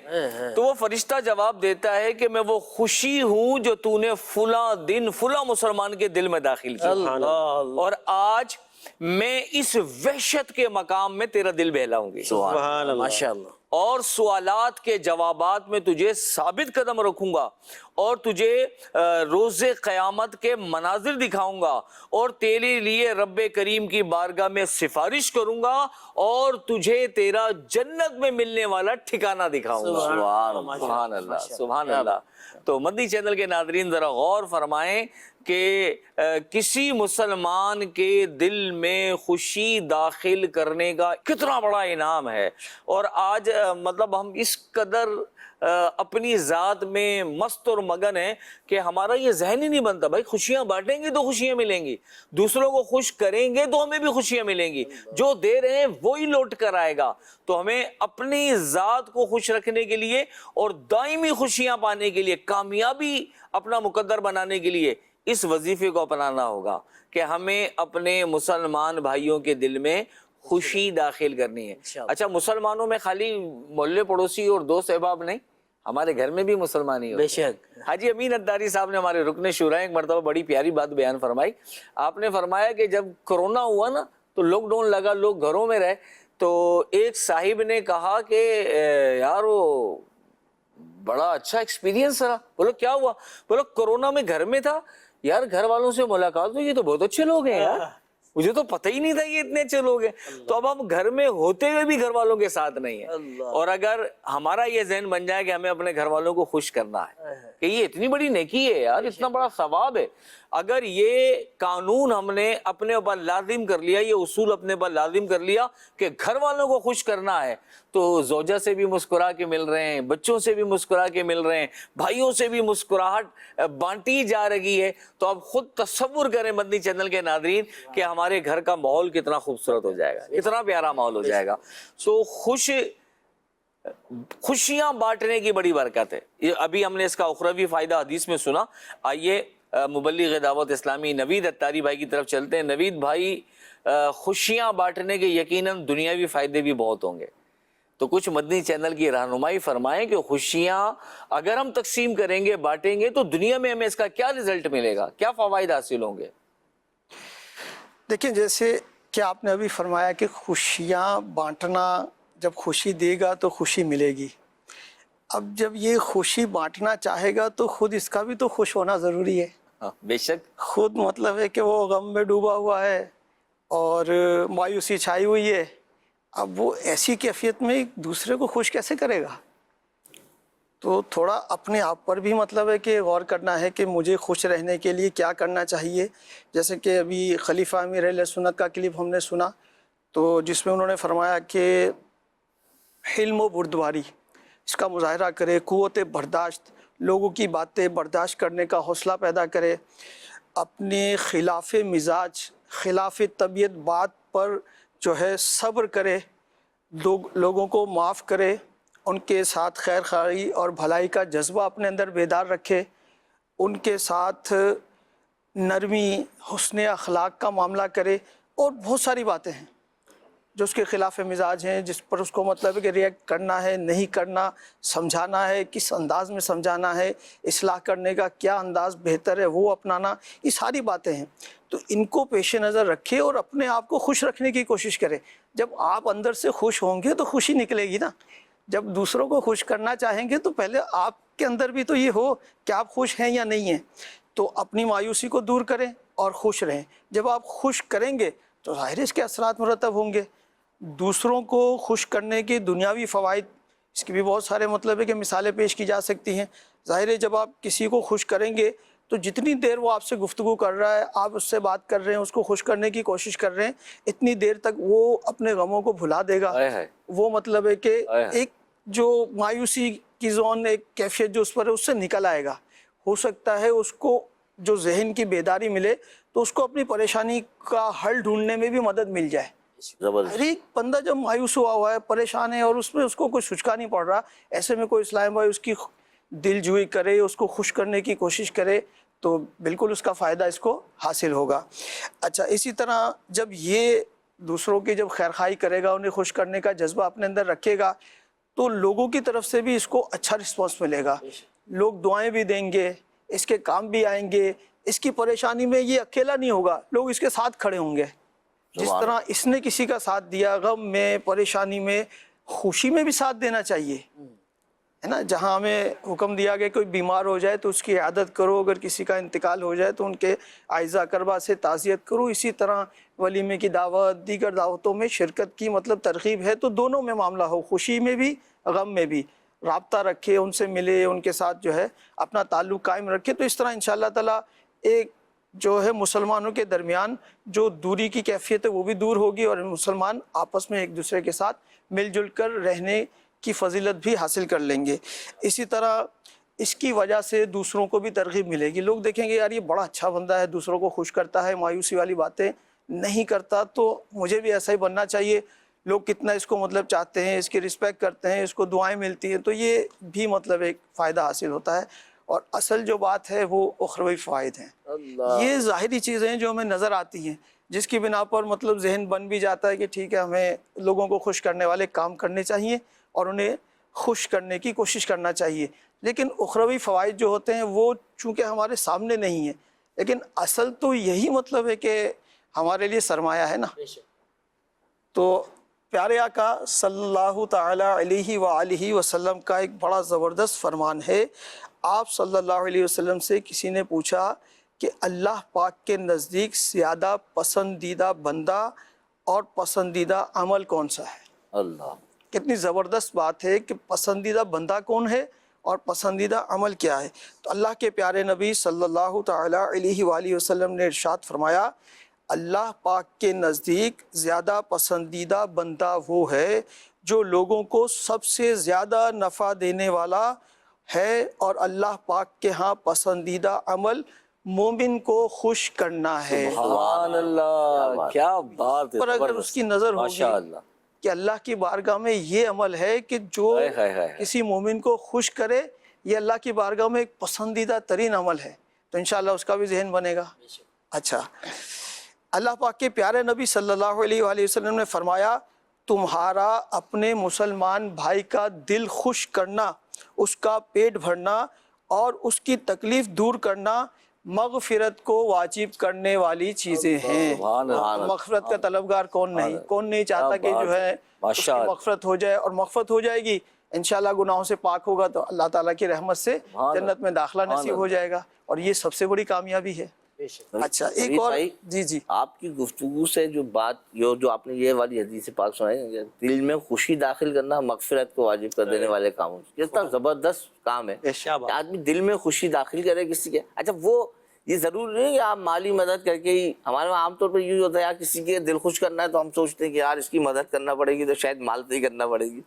تو وہ فرشتہ جواب دیتا ہے کہ میں وہ خوشی ہوں جو تو نے فلاں دن فلاں مسلمان کے دل میں داخل کی, اور آج میں اس وحشت کے مقام میں تیرا دل بہلاؤں گی. سبحان اللہ, ماشاء اللہ. اور سوالات کے جوابات میں تجھے ثابت قدم رکھوں گا, اور تجھے روز قیامت کے مناظر دکھاؤں گا, اور تیرے لیے رب کریم کی بارگاہ میں سفارش کروں گا, اور تجھے تیرا جنت میں ملنے والا ٹھکانہ دکھاؤں گا. سبحان اللہ, سبحان اللہ. تو مدنی چینل کے ناظرین ذرا غور فرمائیں کہ کسی مسلمان کے دل میں خوشی داخل کرنے کا کتنا بڑا انعام ہے. اور آج مطلب ہم اس قدر اپنی ذات میں مست اور مگن ہیں کہ ہمارا یہ ذہن ہی نہیں بنتا بھائی خوشیاں بانٹیں گے تو خوشیاں ملیں گی, دوسروں کو خوش کریں گے تو ہمیں بھی خوشیاں ملیں گی, جو دے رہے ہیں وہی لوٹ کر آئے گا. تو ہمیں اپنی ذات کو خوش رکھنے کے لیے اور دائمی خوشیاں پانے کے لیے, کامیابی اپنا مقدر بنانے کے لیے اس وظیفے کو اپنانا ہوگا کہ ہمیں اپنے مسلمان بھائیوں کے دل میں خوشی داخل کرنی ہے. اچھا, مسلمانوں میں خالی محلے پڑوسی اور دوست احباب نہیں, ہمارے گھر میں بھی مسلمانی بے شک. حاجی امین اتاری صاحب نے, ہمارے رکن شورا, ایک مرتبہ بڑی پیاری بات بیان فرمائی. آپ نے فرمایا کہ جب کرونا ہوا نا تو لاک ڈاؤن لگا, لوگ گھروں میں رہے, تو ایک صاحب نے کہا کہ یار وہ بڑا اچھا ایکسپیرینس رہا. بولو کیا ہوا؟ بولو کرونا میں گھر میں تھا یار, گھر والوں سے ملاقات ہوئی, یہ تو بہت اچھے لوگ ہیں یار, مجھے تو پتہ ہی نہیں تھا یہ اتنے اچھے لوگ ہیں. تو اب ہم گھر میں ہوتے ہوئے بھی گھر والوں کے ساتھ نہیں ہیں. اور اگر ہمارا یہ ذہن بن جائے کہ ہمیں اپنے گھر والوں کو خوش کرنا ہے کہ یہ اتنی بڑی نیکی ہے یار, اتنا بڑا ثواب ہے, اگر یہ قانون ہم نے اپنے اوپر لازم کر لیا, یہ اصول اپنے اوپر لازم کر لیا کہ گھر والوں کو خوش کرنا ہے, تو زوجہ سے بھی مسکرا کے مل رہے ہیں, بچوں سے بھی مسکرا کے مل رہے ہیں, بھائیوں سے بھی مسکراہٹ بانٹی جا رہی ہے. تو اب خود تصور کریں مدنی چینل کے ناظرین کہ ہمارے گھر کا ماحول کتنا خوبصورت ہو جائے گا, کتنا پیارا ماحول ہو جائے گا. سو خوشیاں بانٹنے کی بڑی برکت ہے. ابھی ہم نے اس کا اخروی فائدہ حدیث میں سنا. آئیے مبلغ دعوت اسلامی نوید اتاری بھائی کی طرف چلتے ہیں. نوید بھائی, خوشیاں بانٹنے کے یقیناً دنیاوی فائدے بھی بہت ہوں گے, تو کچھ مدنی چینل کی رہنمائی فرمائیں کہ خوشیاں اگر ہم تقسیم کریں گے, بانٹیں گے, تو دنیا میں ہمیں اس کا کیا رزلٹ ملے گا, کیا فوائد حاصل ہوں گے؟ دیکھیں, جیسے کہ آپ نے ابھی فرمایا کہ خوشیاں بانٹنا, جب خوشی دے گا تو خوشی ملے گی. اب جب یہ خوشی بانٹنا چاہے گا تو خود اس کا بھی تو خوش ہونا ضروری ہے. بے شک. خود مطلب ہے کہ وہ غم میں ڈوبا ہوا ہے اور مایوسی چھائی ہوئی ہے, اب وہ ایسی کیفیت میں دوسرے کو خوش کیسے کرے گا؟ تو تھوڑا اپنے آپ پر بھی مطلب ہے کہ غور کرنا ہے کہ مجھے خوش رہنے کے لیے کیا کرنا چاہیے. جیسے کہ ابھی خلیفہ امیر اہل سنت کا کلپ ہم نے سنا, تو جس میں انہوں نے فرمایا کہ حلم و بردباری اس کا مظاہرہ کرے, قوت برداشت, لوگوں کی باتیں برداشت کرنے کا حوصلہ پیدا کرے, اپنے خلاف مزاج, خلاف طبیعت بات پر جو ہے صبر کرے, لوگوں کو معاف کرے, ان کے ساتھ خیر خواہی اور بھلائی کا جذبہ اپنے اندر بیدار رکھے, ان کے ساتھ نرمی, حسن اخلاق کا معاملہ کرے, اور بہت ساری باتیں ہیں جو اس کے خلاف مزاج ہیں, جس پر اس کو مطلب ہے کہ ریئیکٹ کرنا ہے, نہیں کرنا, سمجھانا ہے, کس انداز میں سمجھانا ہے, اصلاح کرنے کا کیا انداز بہتر ہے وہ اپنانا, یہ ساری باتیں ہیں. تو ان کو پیش نظر رکھے اور اپنے آپ کو خوش رکھنے کی کوشش کرے. جب آپ اندر سے خوش ہوں گے تو خوشی نکلے گی نا. جب دوسروں کو خوش کرنا چاہیں گے تو پہلے آپ کے اندر بھی تو یہ ہو کہ آپ خوش ہیں یا نہیں ہیں. تو اپنی مایوسی کو دور کریں اور خوش رہیں. جب آپ خوش کریں گے تو ظاہر اس کے اثرات مرتب ہوں گے. دوسروں کو خوش کرنے کے دنیاوی فوائد, اس کی بھی بہت سارے مطلب ہے کہ مثالیں پیش کی جا سکتی ہیں. ظاہر ہے جب آپ کسی کو خوش کریں گے تو جتنی دیر وہ آپ سے گفتگو کر رہا ہے, آپ اس سے بات کر رہے ہیں, اس کو خوش کرنے کی کوشش کر رہے ہیں, اتنی دیر تک وہ اپنے غموں کو بھلا دے گا. وہ مطلب ہے کہ ایک جو مایوسی کی زون, ایک کیفیت جو اس پر ہے, اس سے نکل آئے گا. ہو سکتا ہے اس کو جو ذہن کی بیداری ملے تو اس کو اپنی پریشانی کا حل ڈھونڈنے میں بھی مدد مل جائے. زبردست. ہر ایک بندہ جب مایوس ہوا ہے، پریشان ہے، اور اس میں اس کو کوئی سچکا نہیں پڑ رہا، ایسے میں کوئی اسلام بھائی اس کی دل جوئی کرے، اس کو خوش کرنے کی کوشش کرے تو بالکل اس کا فائدہ اس کو حاصل ہوگا. اچھا، اسی طرح جب یہ دوسروں کی جب خیرخواہی کرے گا، انہیں خوش کرنے کا جذبہ اپنے اندر رکھے گا تو لوگوں کی طرف سے بھی اس کو اچھا رسپانس ملے گا، لوگ دعائیں بھی دیں گے، اس کے کام بھی آئیں گے، اس کی پریشانی میں یہ اکیلا نہیں ہوگا، لوگ اس کے ساتھ کھڑے ہوں گے. جس طرح اس نے کسی کا ساتھ دیا، غم میں، پریشانی میں، خوشی میں بھی ساتھ دینا چاہیے، ہے نا. جہاں ہمیں حکم دیا گیا کوئی بیمار ہو جائے تو اس کی عیادت کرو، اگر کسی کا انتقال ہو جائے تو ان کے اعزا اقربا سے تعزیت کرو. اسی طرح ولیمے کی دعوت، دیگر دعوتوں میں شرکت کی مطلب ترغیب ہے. تو دونوں میں معاملہ ہو، خوشی میں بھی غم میں بھی رابطہ رکھے، ان سے ملے، ان کے ساتھ جو ہے اپنا تعلق قائم رکھے. تو اس طرح انشاءاللہ تعالیٰ ایک جو ہے مسلمانوں کے درمیان جو دوری کی کیفیت ہے وہ بھی دور ہوگی، اور مسلمان آپس میں ایک دوسرے کے ساتھ مل جل کر رہنے کی فضیلت بھی حاصل کر لیں گے. اسی طرح اس کی وجہ سے دوسروں کو بھی ترغیب ملے گی. لوگ دیکھیں گے یار یہ بڑا اچھا بندہ ہے، دوسروں کو خوش کرتا ہے، مایوسی والی باتیں نہیں کرتا، تو مجھے بھی ایسا ہی بننا چاہیے. لوگ کتنا اس کو مطلب چاہتے ہیں، اس کی رسپیکٹ کرتے ہیں، اس کو دعائیں ملتی ہیں، تو یہ بھی مطلب ایک فائدہ حاصل ہوتا ہے. اور اصل جو بات ہے وہ اخروی فوائد ہیں. یہ ظاہری چیزیں جو ہمیں نظر آتی ہیں، جس کی بنا پر مطلب ذہن بن بھی جاتا ہے کہ ٹھیک ہے ہمیں لوگوں کو خوش کرنے والے کام کرنے چاہیے اور انہیں خوش کرنے کی کوشش کرنا چاہیے. لیکن اخروی فوائد جو ہوتے ہیں وہ چونکہ ہمارے سامنے نہیں ہیں، لیکن اصل تو یہی مطلب ہے کہ ہمارے لیے سرمایہ ہے نا. تو پیارے آقا صلی اللہ تعالی علیہ وآلہ وسلم کا ایک بڑا زبردست فرمان ہے. آپ صلی اللہ علیہ وسلم سے کسی نے پوچھا کہ اللہ پاک کے نزدیک زیادہ پسندیدہ بندہ اور پسندیدہ عمل کون سا ہے؟ اللہ، کتنی زبردست بات ہے کہ پسندیدہ بندہ کون ہے اور پسندیدہ عمل کیا ہے. تو اللہ کے پیارے نبی صلی اللہ تعالی علیہ وآلہ وسلم نے ارشاد فرمایا، اللہ پاک کے نزدیک زیادہ پسندیدہ بندہ وہ ہے جو لوگوں کو سب سے زیادہ نفع دینے والا ہے، اور اللہ پاک کے ہاں پسندیدہ عمل مومن کو خوش کرنا ہے. سبحان اللہ، کیا بات ہے. پر اگر اس کی نظر ہوگی ماشاءاللہ کہ اللہ کی بارگاہ میں یہ عمل ہے کہ جو کسی مومن کو خوش کرے، یہ اللہ کی بارگاہ میں ایک پسندیدہ ترین عمل ہے، تو انشاءاللہ اس کا بھی ذہن بنے گا. اچھا، اللہ پاک کے پیارے نبی صلی اللہ علیہ وآلہ وسلم نے فرمایا، تمہارا اپنے مسلمان بھائی کا دل خوش کرنا، اس کا پیٹ بھرنا اور اس کی تکلیف دور کرنا مغفرت کو واجب کرنے والی چیزیں ہیں. مغفرت کا طلبگار کون نہیں چاہتا کہ جو ہے اس کی مغفرت ہو جائے، اور مغفرت ہو جائے گی انشاءاللہ گناہوں سے پاک ہوگا تو اللہ تعالیٰ کی رحمت سے جنت میں داخلہ نصیب ہو جائے گا، اور یہ سب سے بڑی کامیابی ہے. اچھا، ایک اور جی آپ کی گفتگو سے جو بات جو آپ نے یہ والی حدیث پاک سنائی، دل میں خوشی داخل کرنا مغفرت کو واجب کر دینے والے کاموں، کتنا زبردست کام ہے. آدمی دل میں خوشی داخل کرے کسی کے. اچھا، وہ یہ ضرور نہیں کہ آپ مالی مدد کر کے ہی، ہمارے عام طور پر یہ ہوتا ہے یار کسی کے دل خوش کرنا ہے تو ہم سوچتے ہیں کہ یار اس کی مدد کرنا پڑے گی تو شاید مال سے ہی کرنا پڑے گی،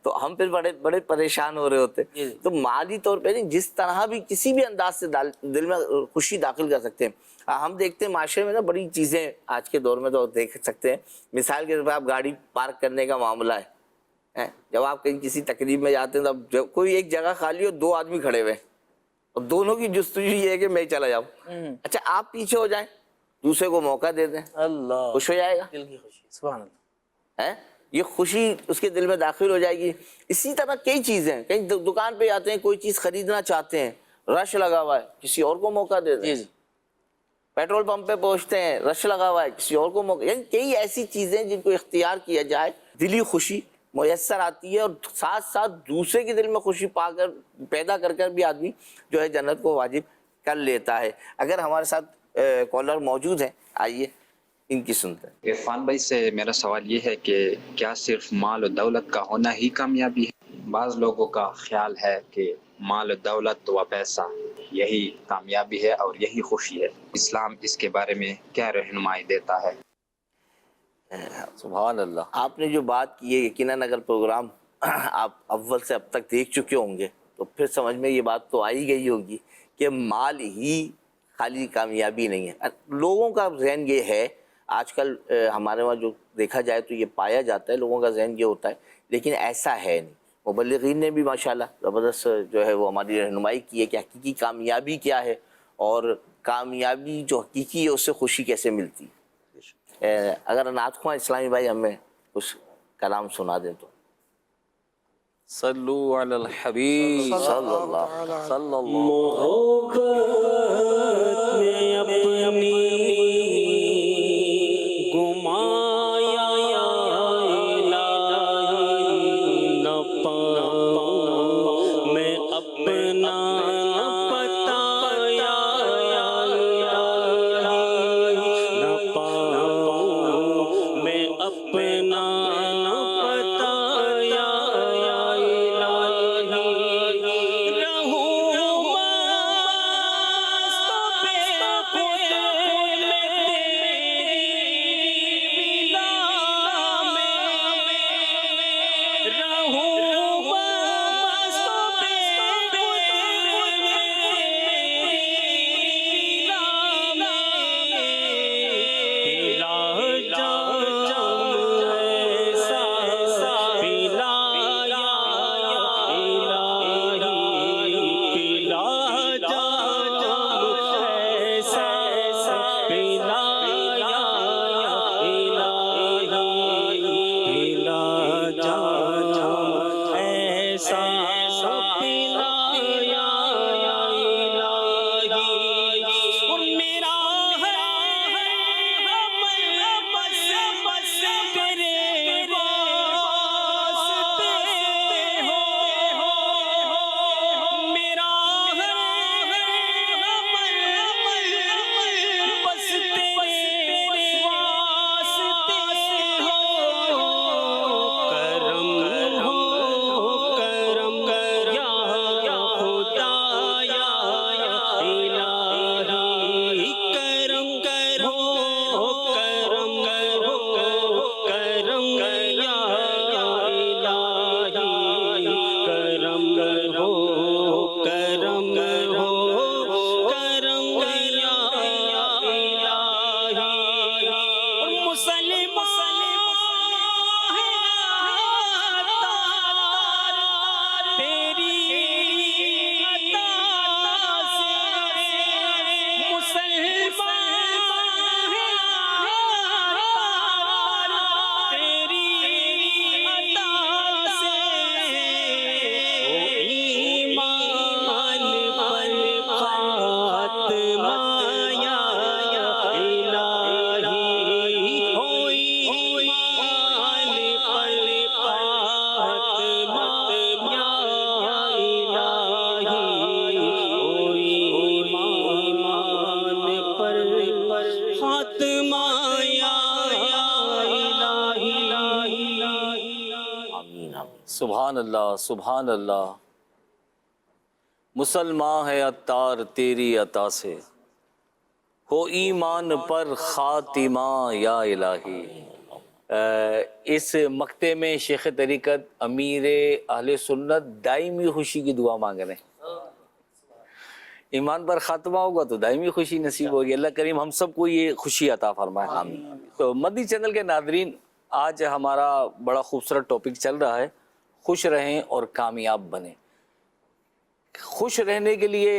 تو ہم پھر بڑے پریشان ہو رہے ہوتے. تو مالی طور پہ نہیں، جس طرح بھی کسی بھی انداز سے دل میں خوشی داخل کر سکتے ہیں. ہم دیکھتے ہیں معاشرے میں نا بڑی چیزیں آج کے دور میں تو دیکھ سکتے ہیں. مثال کے طور پہ آپ گاڑی پارک کرنے کا معاملہ ہے، جب آپ کہیں کسی تقریب میں جاتے ہیں تو کوئی ایک جگہ خالی ہو، دو آدمی کھڑے ہوئے اور دونوں کی جستجو یہ ہے کہ میں چلا جاؤں. اچھا، آپ پیچھے ہو جائیں، دوسرے کو موقع دے دیں، اللہ خوش ہو جائے گا. دل کی خوشی، سبحان اللہ. یہ خوشی اس کے دل میں داخل ہو جائے گی. اسی طرح کئی چیزیں، کہیں دکان پہ جاتے ہیں، کوئی چیز خریدنا چاہتے ہیں، رش لگا ہوا ہے، کسی اور کو موقع دے دیں. پیٹرول پمپ پہ پہنچتے ہیں، رش لگا ہوا ہے، کسی اور کو موقع. یعنی کئی ایسی چیزیں جن کو اختیار کیا جائے، دلی خوشی میسر آتی ہے، اور ساتھ ساتھ دوسرے کے دل میں خوشی پیدا کر کر بھی آدمی جو ہے جنت کو واجب کر لیتا ہے. اگر ہمارے ساتھ کالر موجود ہیں، آئیے ان کی سنتے ہیں. عرفان بھائی سے میرا سوال یہ ہے کہ کیا صرف مال و دولت کا ہونا ہی کامیابی ہے؟ بعض لوگوں کا خیال ہے کہ مال و دولت و پیسہ یہی کامیابی ہے اور یہی خوشی ہے. اسلام اس کے بارے میں کیا رہنمائی دیتا ہے؟ سبحان اللہ. آپ نے جو بات کی ہے، یقیناً اگر پروگرام آپ اول سے اب تک دیکھ چکے ہوں گے تو پھر سمجھ میں یہ بات تو آئی گئی ہوگی کہ مال ہی خالی کامیابی نہیں ہے. لوگوں کا ذہن یہ ہے آج کل ہمارے وہاں جو دیکھا جائے تو یہ پایا جاتا ہے، لوگوں کا ذہن یہ ہوتا ہے، لیکن ایسا ہے نہیں۔ مبلغین نے بھی ماشاءاللہ زبردست جو ہے وہ ہماری رہنمائی کی ہے کہ حقیقی کامیابی کیا ہے، اور کامیابی جو حقیقی ہے اس سے خوشی کیسے ملتی ہے۔ اگر نعت خواں اسلامی بھائی ہمیں کچھ کلام سنا دیں تو۔ صلو علی الحبیب صلی اللہ صلی اللہ محبت میں اپنی گمایا الہی نہ پاؤں میں اپنا بتایا الہی نہ پاؤں میں اپنا سبحان اللہ سبحان اللہ۔ مسلمان ہے عطار تیری عطا سے، ہو ایمان پر خاتمہ یا الہی۔ اس مقطع میں شیخ طریقت امیر اہل سنت دائمی خوشی کی دعا مانگ رہے ہیں۔ ایمان پر خاتمہ ہوگا تو دائمی خوشی نصیب ہوگی۔ اللہ کریم ہم سب کو یہ خوشی عطا فرمائے، آمین۔ تو مدنی چینل کے ناظرین، آج ہمارا بڑا خوبصورت ٹاپک چل رہا ہے، خوش رہیں اور کامیاب بنیں۔ خوش رہنے کے لیے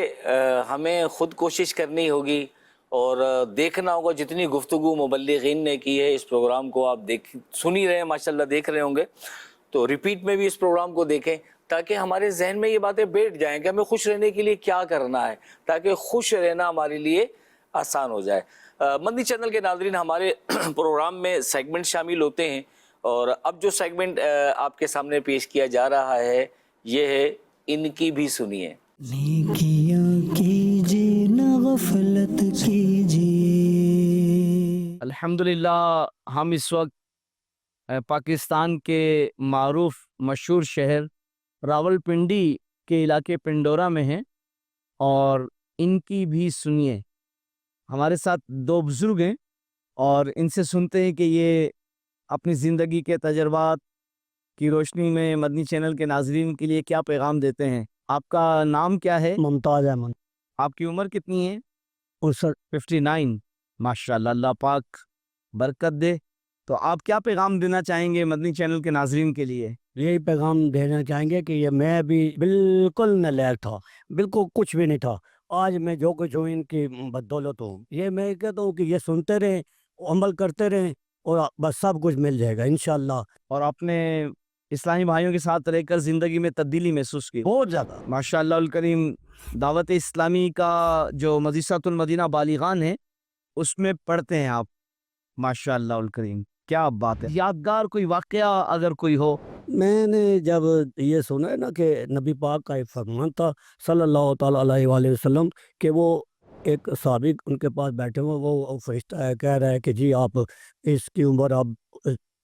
ہمیں خود کوشش کرنی ہوگی اور دیکھنا ہوگا جتنی گفتگو مبلغین نے کی ہے۔ اس پروگرام کو آپ سن ہی رہے ہیں، ماشاءاللہ دیکھ رہے ہوں گے، تو ریپیٹ میں بھی اس پروگرام کو دیکھیں تاکہ ہمارے ذہن میں یہ باتیں بیٹھ جائیں کہ ہمیں خوش رہنے کے لیے کیا کرنا ہے، تاکہ خوش رہنا ہمارے لیے آسان ہو جائے۔ مدنی چینل کے ناظرین، ہمارے پروگرام میں سیگمنٹ شامل ہوتے ہیں، اور اب جو سیگمنٹ آپ کے سامنے پیش کیا جا رہا ہے یہ ہے ان کی بھی سنیے۔ نیکیاں کیجیے نہ غفلت کیجیے۔ الحمدللہ ہم اس وقت پاکستان کے معروف مشہور شہر راول پنڈی کے علاقے پنڈورا میں ہیں، اور ان کی بھی سنیے۔ ہمارے ساتھ دو بزرگ ہیں اور ان سے سنتے ہیں کہ یہ اپنی زندگی کے تجربات کی روشنی میں مدنی چینل کے ناظرین کے لیے کیا پیغام دیتے ہیں۔ آپ کا نام کیا ہے؟ ممتاز احمد۔ آپ کی عمر کتنی ہے؟ 59۔ 59۔ ماشاءاللہ، اللہ پاک برکت دے. تو آپ کیا پیغام دینا چاہیں گے مدنی چینل کے ناظرین کے لیے؟ یہی پیغام دینا چاہیں گے کہ یہ میں بھی بالکل نالائق تھا، بالکل کچھ بھی نہیں تھا. آج میں جو کچھ ہوں ان کی بدولت ہوں. یہ میں کہتا ہوں کہ یہ سنتے رہیں، عمل کرتے رہیں اور بس سب کچھ مل جائے گا انشاءاللہ. اور آپ نے اسلامی بھائیوں کے ساتھ رہ کر زندگی میں تبدیلی محسوس کی؟ بہت زیادہ. ماشاء اللہ الکریم. دعوت اسلامی کا جو مدرسۃ المدینہ بالغان ہے اس میں پڑھتے ہیں آپ. ماشاء اللہ الکریم، کیا بات ہے. یادگار کوئی واقعہ اگر کوئی ہو؟ میں نے جب یہ سنا ہے نا کہ نبی پاک کا ایک فرمان تھا صلی اللہ تعالیٰ علیہ وآلہ وسلم کہ وہ ایک صحابی ان کے پاس بیٹھے ہوئے، وہ فرشتہ ہے کہہ رہا ہے کہ جی آپ اس کی عمر اب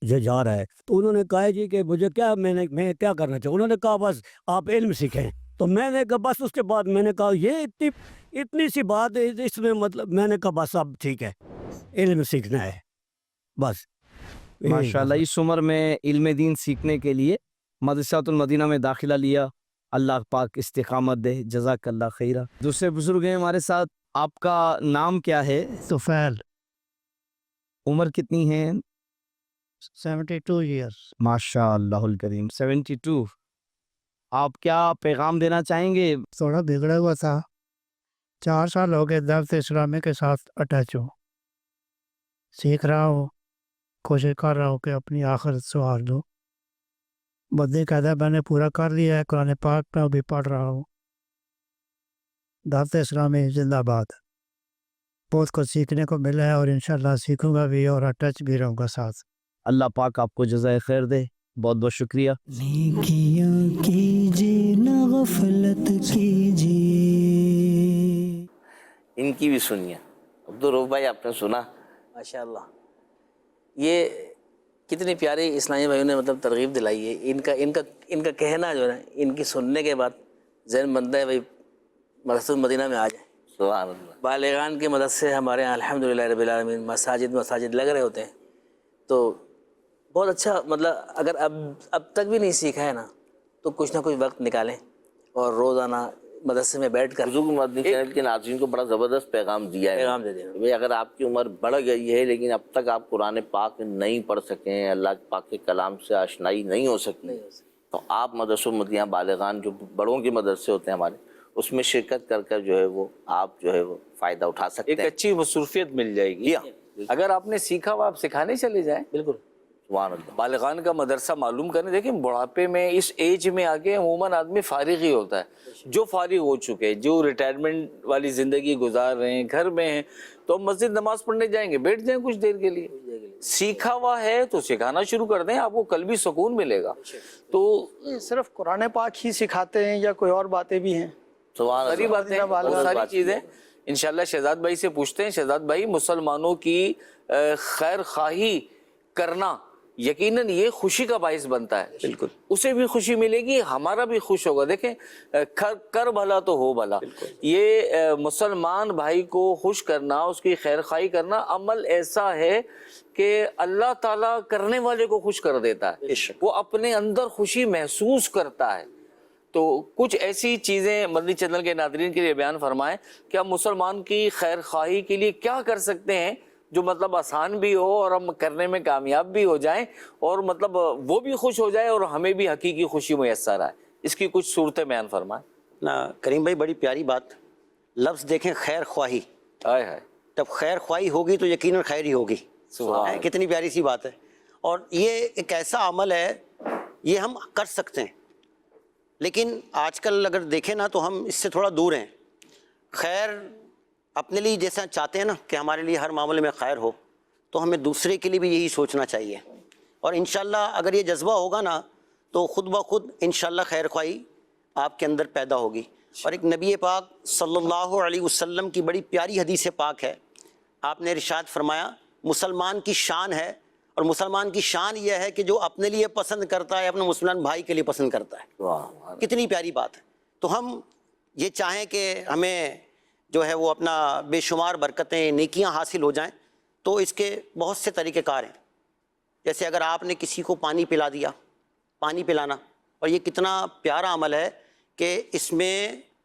یہ جا رہا ہے. تو انہوں نے کہا جی کہ مجھے کیا، میں کیا کرنا چاہوں. انہوں نے کہا بس آپ علم سیکھیں. تو میں نے کہا بس، اس کے بعد میں نے کہا یہ اتنی سی بات ہے اس میں، مطلب میں نے کہا بس اب ٹھیک ہے، علم سیکھنا ہے بس. ماشاءاللہ اس عمر میں علم دین سیکھنے کے لیے مدرسۃ المدینہ میں داخلہ لیا. اللہ پاک استقامت دے. جزاک اللہ خیرہ. دوسرے بزرگ ہیں ہمارے ساتھ. آپ کا نام کیا ہے؟ طفیل. عمر کتنی ہے؟ 72 ایئرس. ماشاء اللہ الکریم. 72. آپ کیا پیغام دینا چاہیں گے؟ تھوڑا بگڑا ہوا تھا، 4 سال ہو گئے دعوت اسلامی کے ساتھ اٹیچ ہوں. سیکھ رہا ہوں، کوشش کر رہا ہوں کہ اپنی آخرت سنوار دوں. بدی قاعدہ میں نے پورا کر لیا ہے، قرآن پاک میں بھی پڑھ رہا ہوں. دعوت اسلامی زندہ باد. بہت کچھ سیکھنے کو ملا ہے اور انشاءاللہ سیکھوں گا بھی اور اٹیچ بھی رہوں گا ساتھ. اللہ پاک آپ کو جزائے خیر دے. بہت بہت شکریہ. نیکیاں کیجیے نہ غفلت کیجیے. ان کی بھی سنیے. عبدالرؤف بھائی آپ نے سنا؟ ماشاءاللہ یہ کتنی پیاری اسلامی بھائیوں نے مطلب ترغیب دلائی ہے. ان کا کہنا جو ہے نا، ان کی سننے کے بعد ذہن بنتا ہے بھائی مدرسۃ المدینہ میں آ جائیں. سبحان اللہ. بالغان کے مدرسے ہمارے یہاں الحمدللہ رب العالمین مساجد لگ رہے ہوتے ہیں. تو بہت اچھا، مطلب اگر اب تک بھی نہیں سیکھا ہے نا تو کچھ نہ کچھ وقت نکالیں اور روزانہ مدرسے میں بیٹھ کر بزرگ مدنی چینل کے ناظرین کو بڑا زبردست پیغام دیا ہے. پیغام دے دیں. بھئی اگر آپ کی عمر بڑھ گئی ہے لیکن اب تک آپ قرآن پاک نہیں پڑھ سکے ہیں، اللہ پاک کے کلام سے آشنائی نہیں ہو سکی، تو آپ مدرسہ المدینہ بالغان جو بڑوں کے مدرسے ہوتے ہیں ہمارے، اس میں شرکت کر کر جو ہے وہ آپ جو ہے وہ فائدہ اٹھا سکتے ہیں. ایک اچھی مصروفیت مل جائے گی. اگر آپ نے سیکھا ہوا آپ سکھانے چلے جائیں. بالکل. بالغان کا مدرسہ معلوم کرنے. دیکھیں بڑھاپے میں اس ایج میں آگے عموماً آدمی فارغ ہی ہوتا ہے. جو فارغ ہو چکے، جو ریٹائرمنٹ والی زندگی گزار رہے ہیں، گھر میں ہیں، تو مسجد نماز پڑھنے جائیں گے، بیٹھ جائیں کچھ دیر کے لیے. سیکھا ہوا ہے تو سکھانا شروع کر دیں، آپ کو کل بھی سکون ملے گا. تو صرف قرآن پاک ہی سکھاتے ہیں یا کوئی اور باتیں بھی ہیں؟ ساری باتیں، بہت ساری چیزیں انشاءاللہ شہزاد بھائی سے پوچھتے ہیں. شہزاد بھائی، مسلمانوں کی خیر خواہی کرنا یقیناً یہ خوشی کا باعث بنتا ہے. بالکل. اسے بھی خوشی ملے گی، ہمارا بھی خوش ہوگا. دیکھیں کر بھلا تو ہو بھلا. یہ مسلمان بھائی کو خوش کرنا، اس کی خیر خواہی کرنا عمل ایسا ہے کہ اللہ تعالیٰ کرنے والے کو خوش کر دیتا ہے. وہ اپنے اندر خوشی محسوس کرتا ہے. تو کچھ ایسی چیزیں مدنی چینل کے ناظرین کے لیے بیان فرمائیں کہ ہم مسلمان کی خیر خواہی کے لیے کیا کر سکتے ہیں جو مطلب آسان بھی ہو اور ہم کرنے میں کامیاب بھی ہو جائیں اور مطلب وہ بھی خوش ہو جائے اور ہمیں بھی حقیقی خوشی میسر آئے. اس کی کچھ صورتیں بیان فرمائیں. کریم بھائی بڑی پیاری بات. لفظ دیکھیں، خیر خواہی. آئے ہائے. جب خیر خواہی ہوگی تو یقیناً خیر ہی ہوگی. کتنی پیاری سی بات ہے. اور یہ ایک ایسا عمل ہے، یہ ہم کر سکتے ہیں، لیکن آج کل اگر دیکھیں نا تو ہم اس سے تھوڑا دور ہیں. خیر اپنے لیے جیسا چاہتے ہیں نا کہ ہمارے لیے ہر معاملے میں خیر ہو، تو ہمیں دوسرے کے لیے بھی یہی سوچنا چاہیے. اور انشاءاللہ اگر یہ جذبہ ہوگا نا تو خود بخود انشاءاللہ خیر خواہی آپ کے اندر پیدا ہوگی. اور ایک نبی پاک صلی اللہ علیہ وسلم کی بڑی پیاری حدیث پاک ہے. آپ نے ارشاد فرمایا مسلمان کی شان ہے، اور مسلمان کی شان یہ ہے کہ جو اپنے لیے پسند کرتا ہے اپنے مسلمان بھائی کے لیے پسند کرتا ہے. کتنی پیاری بات ہے. تو ہم یہ چاہیں کہ ہمیں جو ہے وہ اپنا بے شمار برکتیں نیکیاں حاصل ہو جائیں، تو اس کے بہت سے طریقہ کار ہیں. جیسے اگر آپ نے کسی کو پانی پلا دیا، پانی پلانا، اور یہ کتنا پیارا عمل ہے کہ اس میں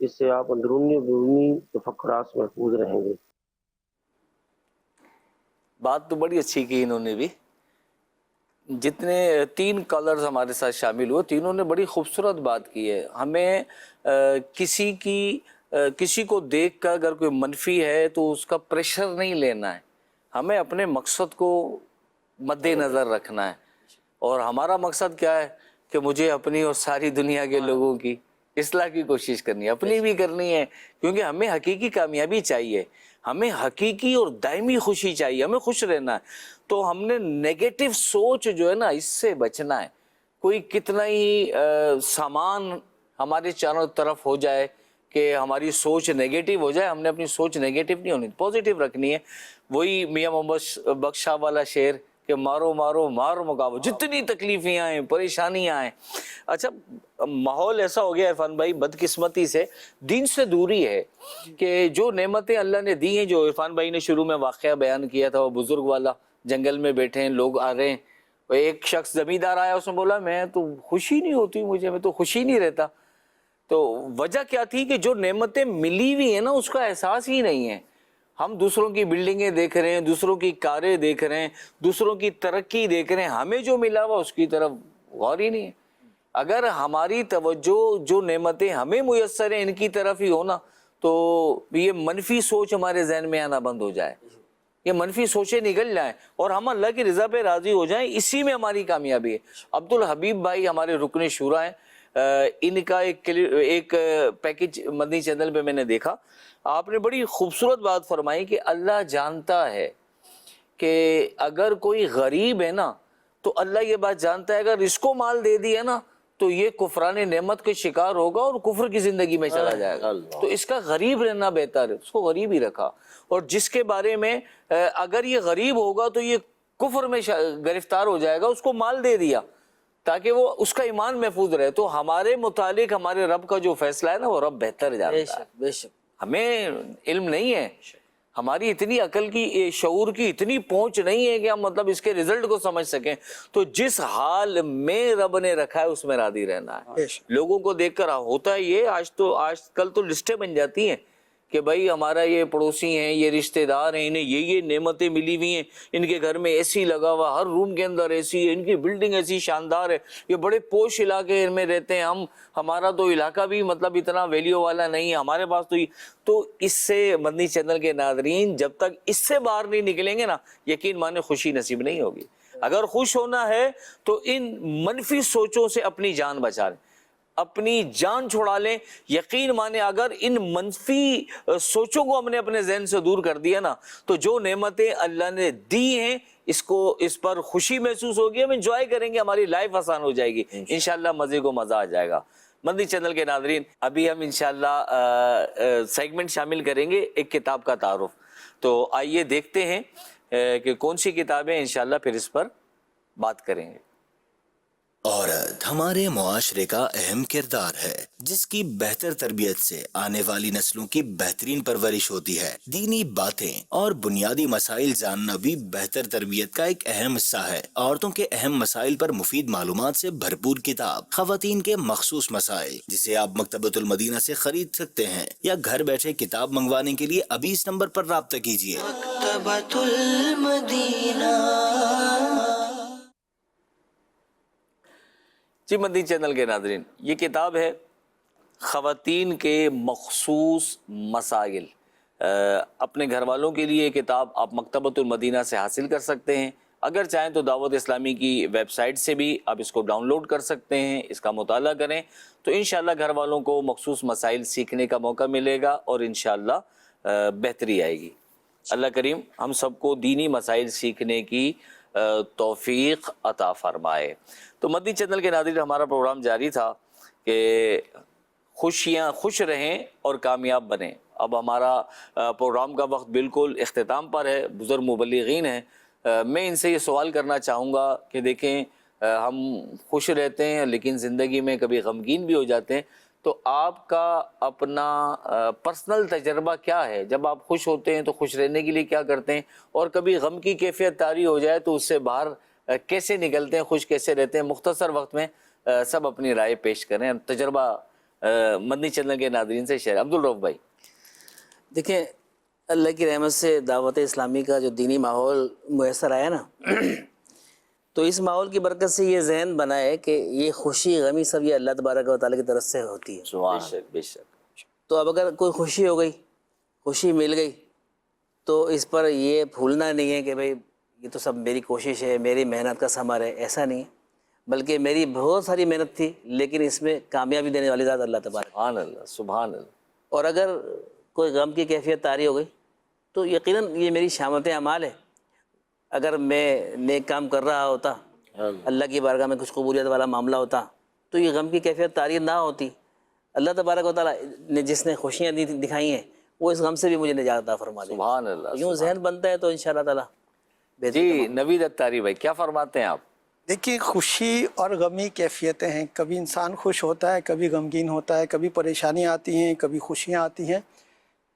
اس سے آپ اندرونی بیرونی تفکرات سے محفوظ رہیں گے۔ بات تو بڑی اچھی کی انہوں نے بھی، جتنے 3 کالرز ہمارے ساتھ شامل ہوئے تینوں نے بڑی خوبصورت بات کی ہے۔ ہمیں کسی کو دیکھ کر اگر کوئی منفی ہے تو اس کا پریشر نہیں لینا ہے، ہمیں اپنے مقصد کو مد نظر رکھنا ہے، اور ہمارا مقصد کیا ہے کہ مجھے اپنی اور ساری دنیا کے لوگوں کی اصلاح کی کوشش کرنی ہے، اپنی بھی کرنی ہے، کیونکہ ہمیں حقیقی کامیابی چاہیے، ہمیں حقیقی اور دائمی خوشی چاہیے، ہمیں خوش رہنا ہے۔ تو ہم نے نیگیٹو سوچ جو ہے نا اس سے بچنا ہے۔ کوئی کتنا ہی سامان ہمارے چاروں طرف ہو جائے کہ ہماری سوچ نیگیٹو ہو جائے، ہم نے اپنی سوچ نیگیٹو نہیں ہونی، پازیٹیو رکھنی ہے۔ وہی میاں محمد بخش شاہ والا شعر کہ مارو مارو مار مقابو، جتنی تکلیفیں آئیں پریشانیاں آئیں۔ اچھا ماحول ایسا ہو گیا عرفان بھائی بدقسمتی سے، دین سے دوری ہے، کہ جو نعمتیں اللہ نے دی ہیں، جو عرفان بھائی نے شروع میں واقعہ بیان کیا تھا وہ بزرگ والا، جنگل میں بیٹھے ہیں لوگ آ رہے ہیں، ایک شخص زمیندار آیا، اس نے بولا میں تو خوشی نہیں ہوتی مجھے، میں تو خوشی نہیں رہتا۔ تو وجہ کیا تھی کہ جو نعمتیں ملی ہوئی ہیں نا اس کا احساس ہی نہیں ہے۔ ہم دوسروں کی بلڈنگیں دیکھ رہے ہیں، دوسروں کی کاریں دیکھ رہے ہیں، دوسروں کی ترقی دیکھ رہے ہیں، ہمیں جو ملا ہوا اس کی طرف غور ہی نہیں ہے۔ اگر ہماری توجہ جو نعمتیں ہمیں میسر ہیں ان کی طرف ہی ہونا تو یہ منفی سوچ ہمارے ذہن میں آنا بند ہو جائے، یہ منفی سوچیں نکل جائیں اور ہم اللہ کی رضا پہ راضی ہو جائیں، اسی میں ہماری کامیابی ہے۔ عبدالحبیب بھائی ہمارے رکن شورا ہیں، ان کا ایک پیکج مدنی چینل پہ میں نے دیکھا، آپ نے بڑی خوبصورت بات فرمائی کہ اللہ جانتا ہے کہ اگر کوئی غریب ہے نا تو اللہ یہ بات جانتا ہے اگر اس کو مال دے دیا نا تو یہ کفران نعمت کے شکار ہوگا اور کفر کی زندگی میں چلا جائے گا، تو اس کا غریب رہنا بہتر ہے، اس کو غریب ہی رکھا۔ اور جس کے بارے میں اگر یہ غریب ہوگا تو یہ کفر میں گرفتار ہو جائے گا، اس کو مال دے دیا تاکہ وہ اس کا ایمان محفوظ رہے۔ تو ہمارے متعلق ہمارے رب کا جو فیصلہ ہے نا وہ رب بہتر جانتا ہے، بے شک ہمیں علم نہیں ہے، ہماری اتنی عقل کی شعور کی اتنی پہنچ نہیں ہے کہ ہم مطلب اس کے رزلٹ کو سمجھ سکیں۔ تو جس حال میں رب نے رکھا ہے اس میں راضی رہنا ہے۔ لوگوں کو دیکھ کر ہوتا ہے یہ آج کل تو لسٹیں بن جاتی ہیں کہ بھائی ہمارا یہ پڑوسی ہیں، یہ رشتہ دار ہیں، انہیں یہ نعمتیں ملی ہوئی ہیں، ان کے گھر میں اے سی لگا ہوا، ہر روم کے اندر اے سی ہے، ان کی بلڈنگ ایسی شاندار ہے، یہ بڑے پوش علاقے میں رہتے ہیں، ہمارا تو علاقہ بھی مطلب اتنا ویلیو والا نہیں ہے، ہمارے پاس تو اس سے مدنی چینل کے ناظرین جب تک اس سے باہر نہیں نکلیں گے نا یقین مانے خوشی نصیب نہیں ہوگی۔ اگر خوش ہونا ہے تو ان منفی سوچوں سے اپنی جان بچا لیں، اپنی جان چھڑا لیں۔ یقین مانے اگر ان منفی سوچوں کو ہم نے اپنے ذہن سے دور کر دیا نا تو جو نعمتیں اللہ نے دی ہیں اس پر خوشی محسوس ہوگی، ہم انجوائے کریں گے، ہماری لائف آسان ہو جائے گی، انشاءاللہ مزے کو مزہ آ جائے گا۔ مدنی چینل کے ناظرین ابھی ہم انشاءاللہ سیگمنٹ شامل کریں گے ایک کتاب کا تعارف، تو آئیے دیکھتے ہیں کہ کون سی کتابیں، انشاءاللہ پھر اس پر بات کریں گے۔ عورت ہمارے معاشرے کا اہم کردار ہے جس کی بہتر تربیت سے آنے والی نسلوں کی بہترین پرورش ہوتی ہے۔ دینی باتیں اور بنیادی مسائل جاننا بھی بہتر تربیت کا ایک اہم حصہ ہے۔ عورتوں کے اہم مسائل پر مفید معلومات سے بھرپور کتاب خواتین کے مخصوص مسائل، جسے آپ مکتبۃ المدینہ سے خرید سکتے ہیں یا گھر بیٹھے کتاب منگوانے کے لیے ابھی اس نمبر پر رابطہ کیجیے۔ مکتبۃ المدینہ۔ جی مدنی چینل کے ناظرین، یہ کتاب ہے خواتین کے مخصوص مسائل۔ اپنے گھر والوں کے لیے یہ کتاب آپ مکتبۃ المدینہ سے حاصل کر سکتے ہیں، اگر چاہیں تو دعوت اسلامی کی ویب سائٹ سے بھی آپ اس کو ڈاؤن لوڈ کر سکتے ہیں، اس کا مطالعہ کریں تو انشاءاللہ گھر والوں کو مخصوص مسائل سیکھنے کا موقع ملے گا اور انشاءاللہ بہتری آئے گی۔ اللہ کریم ہم سب کو دینی مسائل سیکھنے کی توفیق عطا فرمائے۔ تو مدنی چینل کے ناظرین ہمارا پروگرام جاری تھا کہ خوش رہیں اور کامیاب بنیں۔ اب ہمارا پروگرام کا وقت بالکل اختتام پر ہے، بزرگ مبلغین ہیں، میں ان سے یہ سوال کرنا چاہوں گا کہ دیکھیں ہم خوش رہتے ہیں لیکن زندگی میں کبھی غمگین بھی ہو جاتے ہیں، تو آپ کا اپنا پرسنل تجربہ کیا ہے؟ جب آپ خوش ہوتے ہیں تو خوش رہنے کے لیے کیا کرتے ہیں، اور کبھی غم کی کیفیت طاری ہو جائے تو اس سے باہر کیسے نکلتے ہیں، خوش کیسے رہتے ہیں؟ مختصر وقت میں سب اپنی رائے پیش کریں، تجربہ مدنی چینل کے ناظرین سے شیئر. عبدالرؤف بھائی. دیکھیں اللہ کی رحمت سے دعوت اسلامی کا جو دینی ماحول میسر آیا نا تو اس ماحول کی برکت سے یہ ذہن بنا ہے کہ یہ خوشی غمی سب یہ اللہ تبارک و تعالیٰ کی طرف سے ہوتی ہے. سبحان بے شک. تو اب اگر کوئی خوشی ہو گئی, خوشی مل گئی, تو اس پر یہ بھولنا نہیں ہے کہ بھئی یہ تو سب میری کوشش ہے, میری محنت کا ثمر ہے. ایسا نہیں ہے, بلکہ میری بہت ساری محنت تھی لیکن اس میں کامیابی دینے والی ذات اللہ تبارک. سبحان اللہ سبحان اللہ. اور اگر کوئی غم کی کیفیت طاری ہو گئی تو یقیناً یہ میری شامت اعمال ہے. اگر میں نیک کام کر رہا ہوتا, اللہ کی بارگاہ میں کچھ قبولیت والا معاملہ ہوتا, تو یہ غم کی کیفیت طاری نہ ہوتی. اللہ تبارک و تعالیٰ نے جس نے خوشیاں دکھائی ہیں وہ اس غم سے بھی مجھے نجات عطا فرما دے. سبحان اللہ. یوں ذہن بنتا ہے تو انشاءاللہ تعالیٰ. جی نوید اتاری بھائی کیا فرماتے ہیں آپ؟ دیکھیے خوشی اور غمی کیفیتیں ہیں. کبھی انسان خوش ہوتا ہے, کبھی غمگین ہوتا ہے, کبھی پریشانیاں آتی ہیں, کبھی خوشیاں آتی ہیں.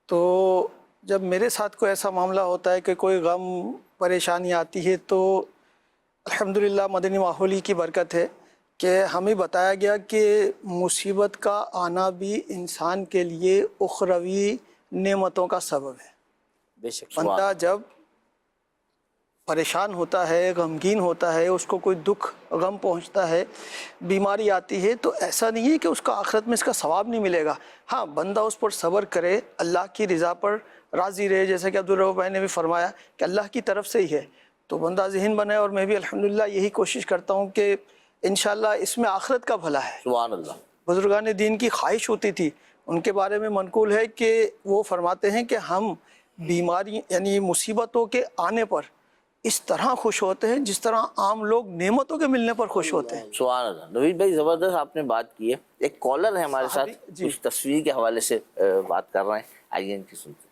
تو جب میرے ساتھ کوئی ایسا معاملہ ہوتا ہے کہ کوئی غم پریشانی آتی ہے تو الحمدللہ مدنی ماحولی کی برکت ہے کہ ہمیں بتایا گیا کہ مصیبت کا آنا بھی انسان کے لیے اخروی نعمتوں کا سبب ہے. بے شک. بندہ جب پریشان ہوتا ہے, غمگین ہوتا ہے, اس کو کوئی دکھ غم پہنچتا ہے, بیماری آتی ہے, تو ایسا نہیں ہے کہ اس کا آخرت میں اس کا ثواب نہیں ملے گا. ہاں بندہ اس پر صبر کرے, اللہ کی رضا پر راضی رہے, جیسے کہ عبدالرؤف بھائی نے بھی فرمایا کہ اللہ کی طرف سے ہی ہے, تو بندہ ذہن بنائے. اور میں بھی الحمدللہ یہی کوشش کرتا ہوں کہ انشاءاللہ اس میں آخرت کا بھلا ہے. سبحان اللہ. بزرگان دین کی خواہش ہوتی تھی, ان کے بارے میں منقول ہے کہ وہ فرماتے ہیں کہ ہم بیماری یعنی مصیبتوں کے آنے پر اس طرح خوش ہوتے ہیں جس طرح عام لوگ نعمتوں کے ملنے پر خوش ہوتے ہیں. سبحان اللہ. نوید بھائی زبردست آپ نے بات کی ہے. ایک کالر ہے ہمارے ساتھ, کچھ تصویر کے حوالے سے بات کر رہے ہیں, آئیے ان کی سنتے ہیں.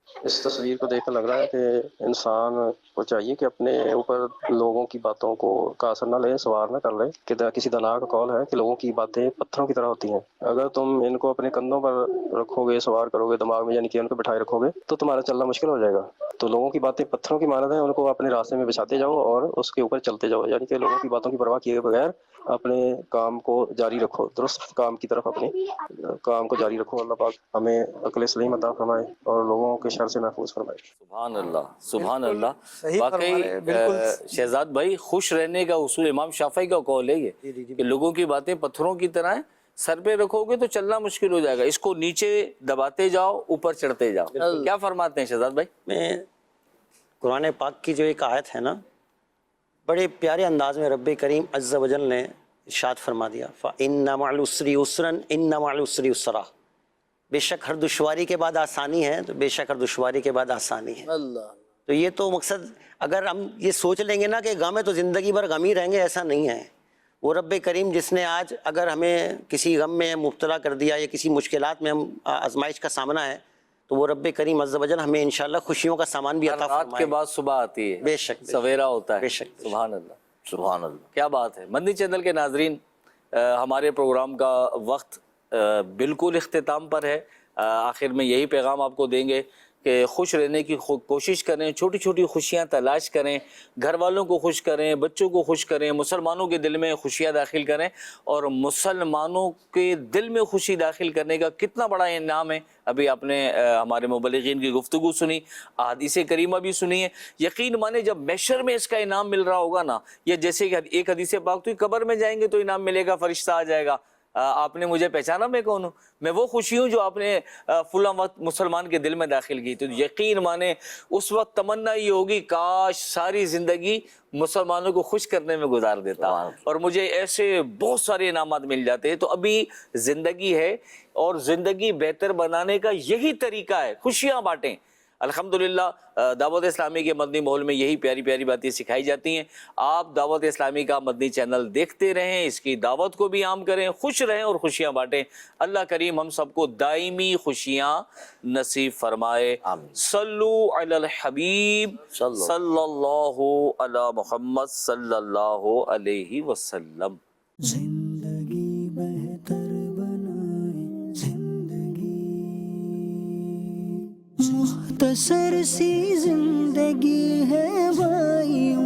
اس تصویر کو دیکھ کر لگ رہا ہے کہ انسان کو چاہیے کہ اپنے اوپر لوگوں کی باتوں کو کا اثر نہ لے, سوار نہ کر لے. کہ کسی دانا کا قول ہے کہ لوگوں کی باتیں پتھروں کی طرح ہوتی ہیں. اگر تم ان کو اپنے کندھوں پر رکھو گے, سوار کرو گے دماغ میں, یعنی کہ ان کو بٹھائے رکھو گے, تو تمہارا چلنا مشکل ہو جائے گا. تو لوگوں کی باتیں پتھروں کی مانند ہیں, ان کو اپنے راستے میں بچھاتے جاؤ اور اس کے اوپر چلتے جاؤ. یعنی کہ لوگوں کی باتوں کی پرواہ کیے بغیر اپنے کام کو جاری رکھو, درست کام کی طرف اپنے کام کو جاری رکھو. اللہ پاک ہمیں عقل سلیم عطا فرمائے اور لوگوں کے شر سے محفوظ فرمائے. سبحان اللہ سبحان اللہ. واقعی شہزاد بھائی خوش رہنے کا اصول امام شافعی کا قول ہے یہ کہ لوگوں کی باتیں پتھروں کی طرح ہیں, سر پہ رکھو گے تو چلنا مشکل ہو جائے گا, اس کو نیچے دباتے جاؤ, اوپر چڑھتے جاؤ. کیا فرماتے ہیں شہزاد بھائی؟ میں قرآن پاک کی جو ایک آیت ہے نا, بڑے پیارے انداز میں رب کریم عز و جل نے ارشاد فرما دیا, فَإِنَّ مَعَ الْعُسْرِ يُسْرًا إِنَّ مَعَ الْعُسْرِ يُسْرًا. بے شک ہر دشواری کے بعد آسانی ہے, تو بے شک ہر دشواری کے بعد آسانی ہے. اللہ. تو یہ تو مقصد, اگر ہم یہ سوچ لیں گے نا کہ غم ہے تو زندگی بھر غم ہی رہیں گے, ایسا نہیں ہے. وہ رب کریم جس نے آج اگر ہمیں کسی غم میں مبتلا کر دیا یا کسی مشکلات میں ہم آزمائش کا سامنا ہے, تو وہ رب کریم عز و جل ہمیں انشاءاللہ خوشیوں کا سامان بھی عطا فرمائے. رات کے بعد صبح آتی ہے, بے شک سویرا ہوتا ہے. بے شک. سبحان اللہ سبحان اللہ. کیا بات ہے. مدنی چینل کے ناظرین, ہمارے پروگرام کا وقت بالکل اختتام پر ہے. آخر میں یہی پیغام آپ کو دیں گے کہ خوش رہنے کی کوشش کریں, چھوٹی چھوٹی خوشیاں تلاش کریں, گھر والوں کو خوش کریں, بچوں کو خوش کریں, مسلمانوں کے دل میں خوشیاں داخل کریں. اور مسلمانوں کے دل میں خوشی داخل کرنے کا کتنا بڑا انعام ہے. ابھی آپ نے ہمارے مبلغین کی گفتگو سنی, احادیث کریمہ بھی سنی ہے. یقین مانے جب محشر میں اس کا انعام مل رہا ہوگا نا, یہ جیسے کہ ایک حدیث پاک تو قبر میں جائیں گے تو انعام ملے گا, فرشتہ آ جائے گا, آپ نے مجھے پہچانا میں کون ہوں, میں وہ خوشی ہوں جو آپ نے فلاں وقت مسلمان کے دل میں داخل کی. تو یقین مانے اس وقت تمنا یہ ہوگی کاش ساری زندگی مسلمانوں کو خوش کرنے میں گزار دیتا اور مجھے ایسے بہت سارے انعامات مل جاتے ہیں. تو ابھی زندگی ہے اور زندگی بہتر بنانے کا یہی طریقہ ہے, خوشیاں بانٹیں. الحمدللہ دعوت اسلامی کے مدنی ماحول میں یہی پیاری پیاری باتیں سکھائی جاتی ہیں. آپ دعوت اسلامی کا مدنی چینل دیکھتے رہیں, اس کی دعوت کو بھی عام کریں, خوش رہیں اور خوشیاں بانٹیں. اللہ کریم ہم سب کو دائمی خوشیاں نصیب فرمائے. صلو علی الحبیب صلی اللہ علی محمد صلی اللہ علیہ وسلم. زندگی بہتر بنائے, زندگی مختصر سی زندگی ہے بھائیوں.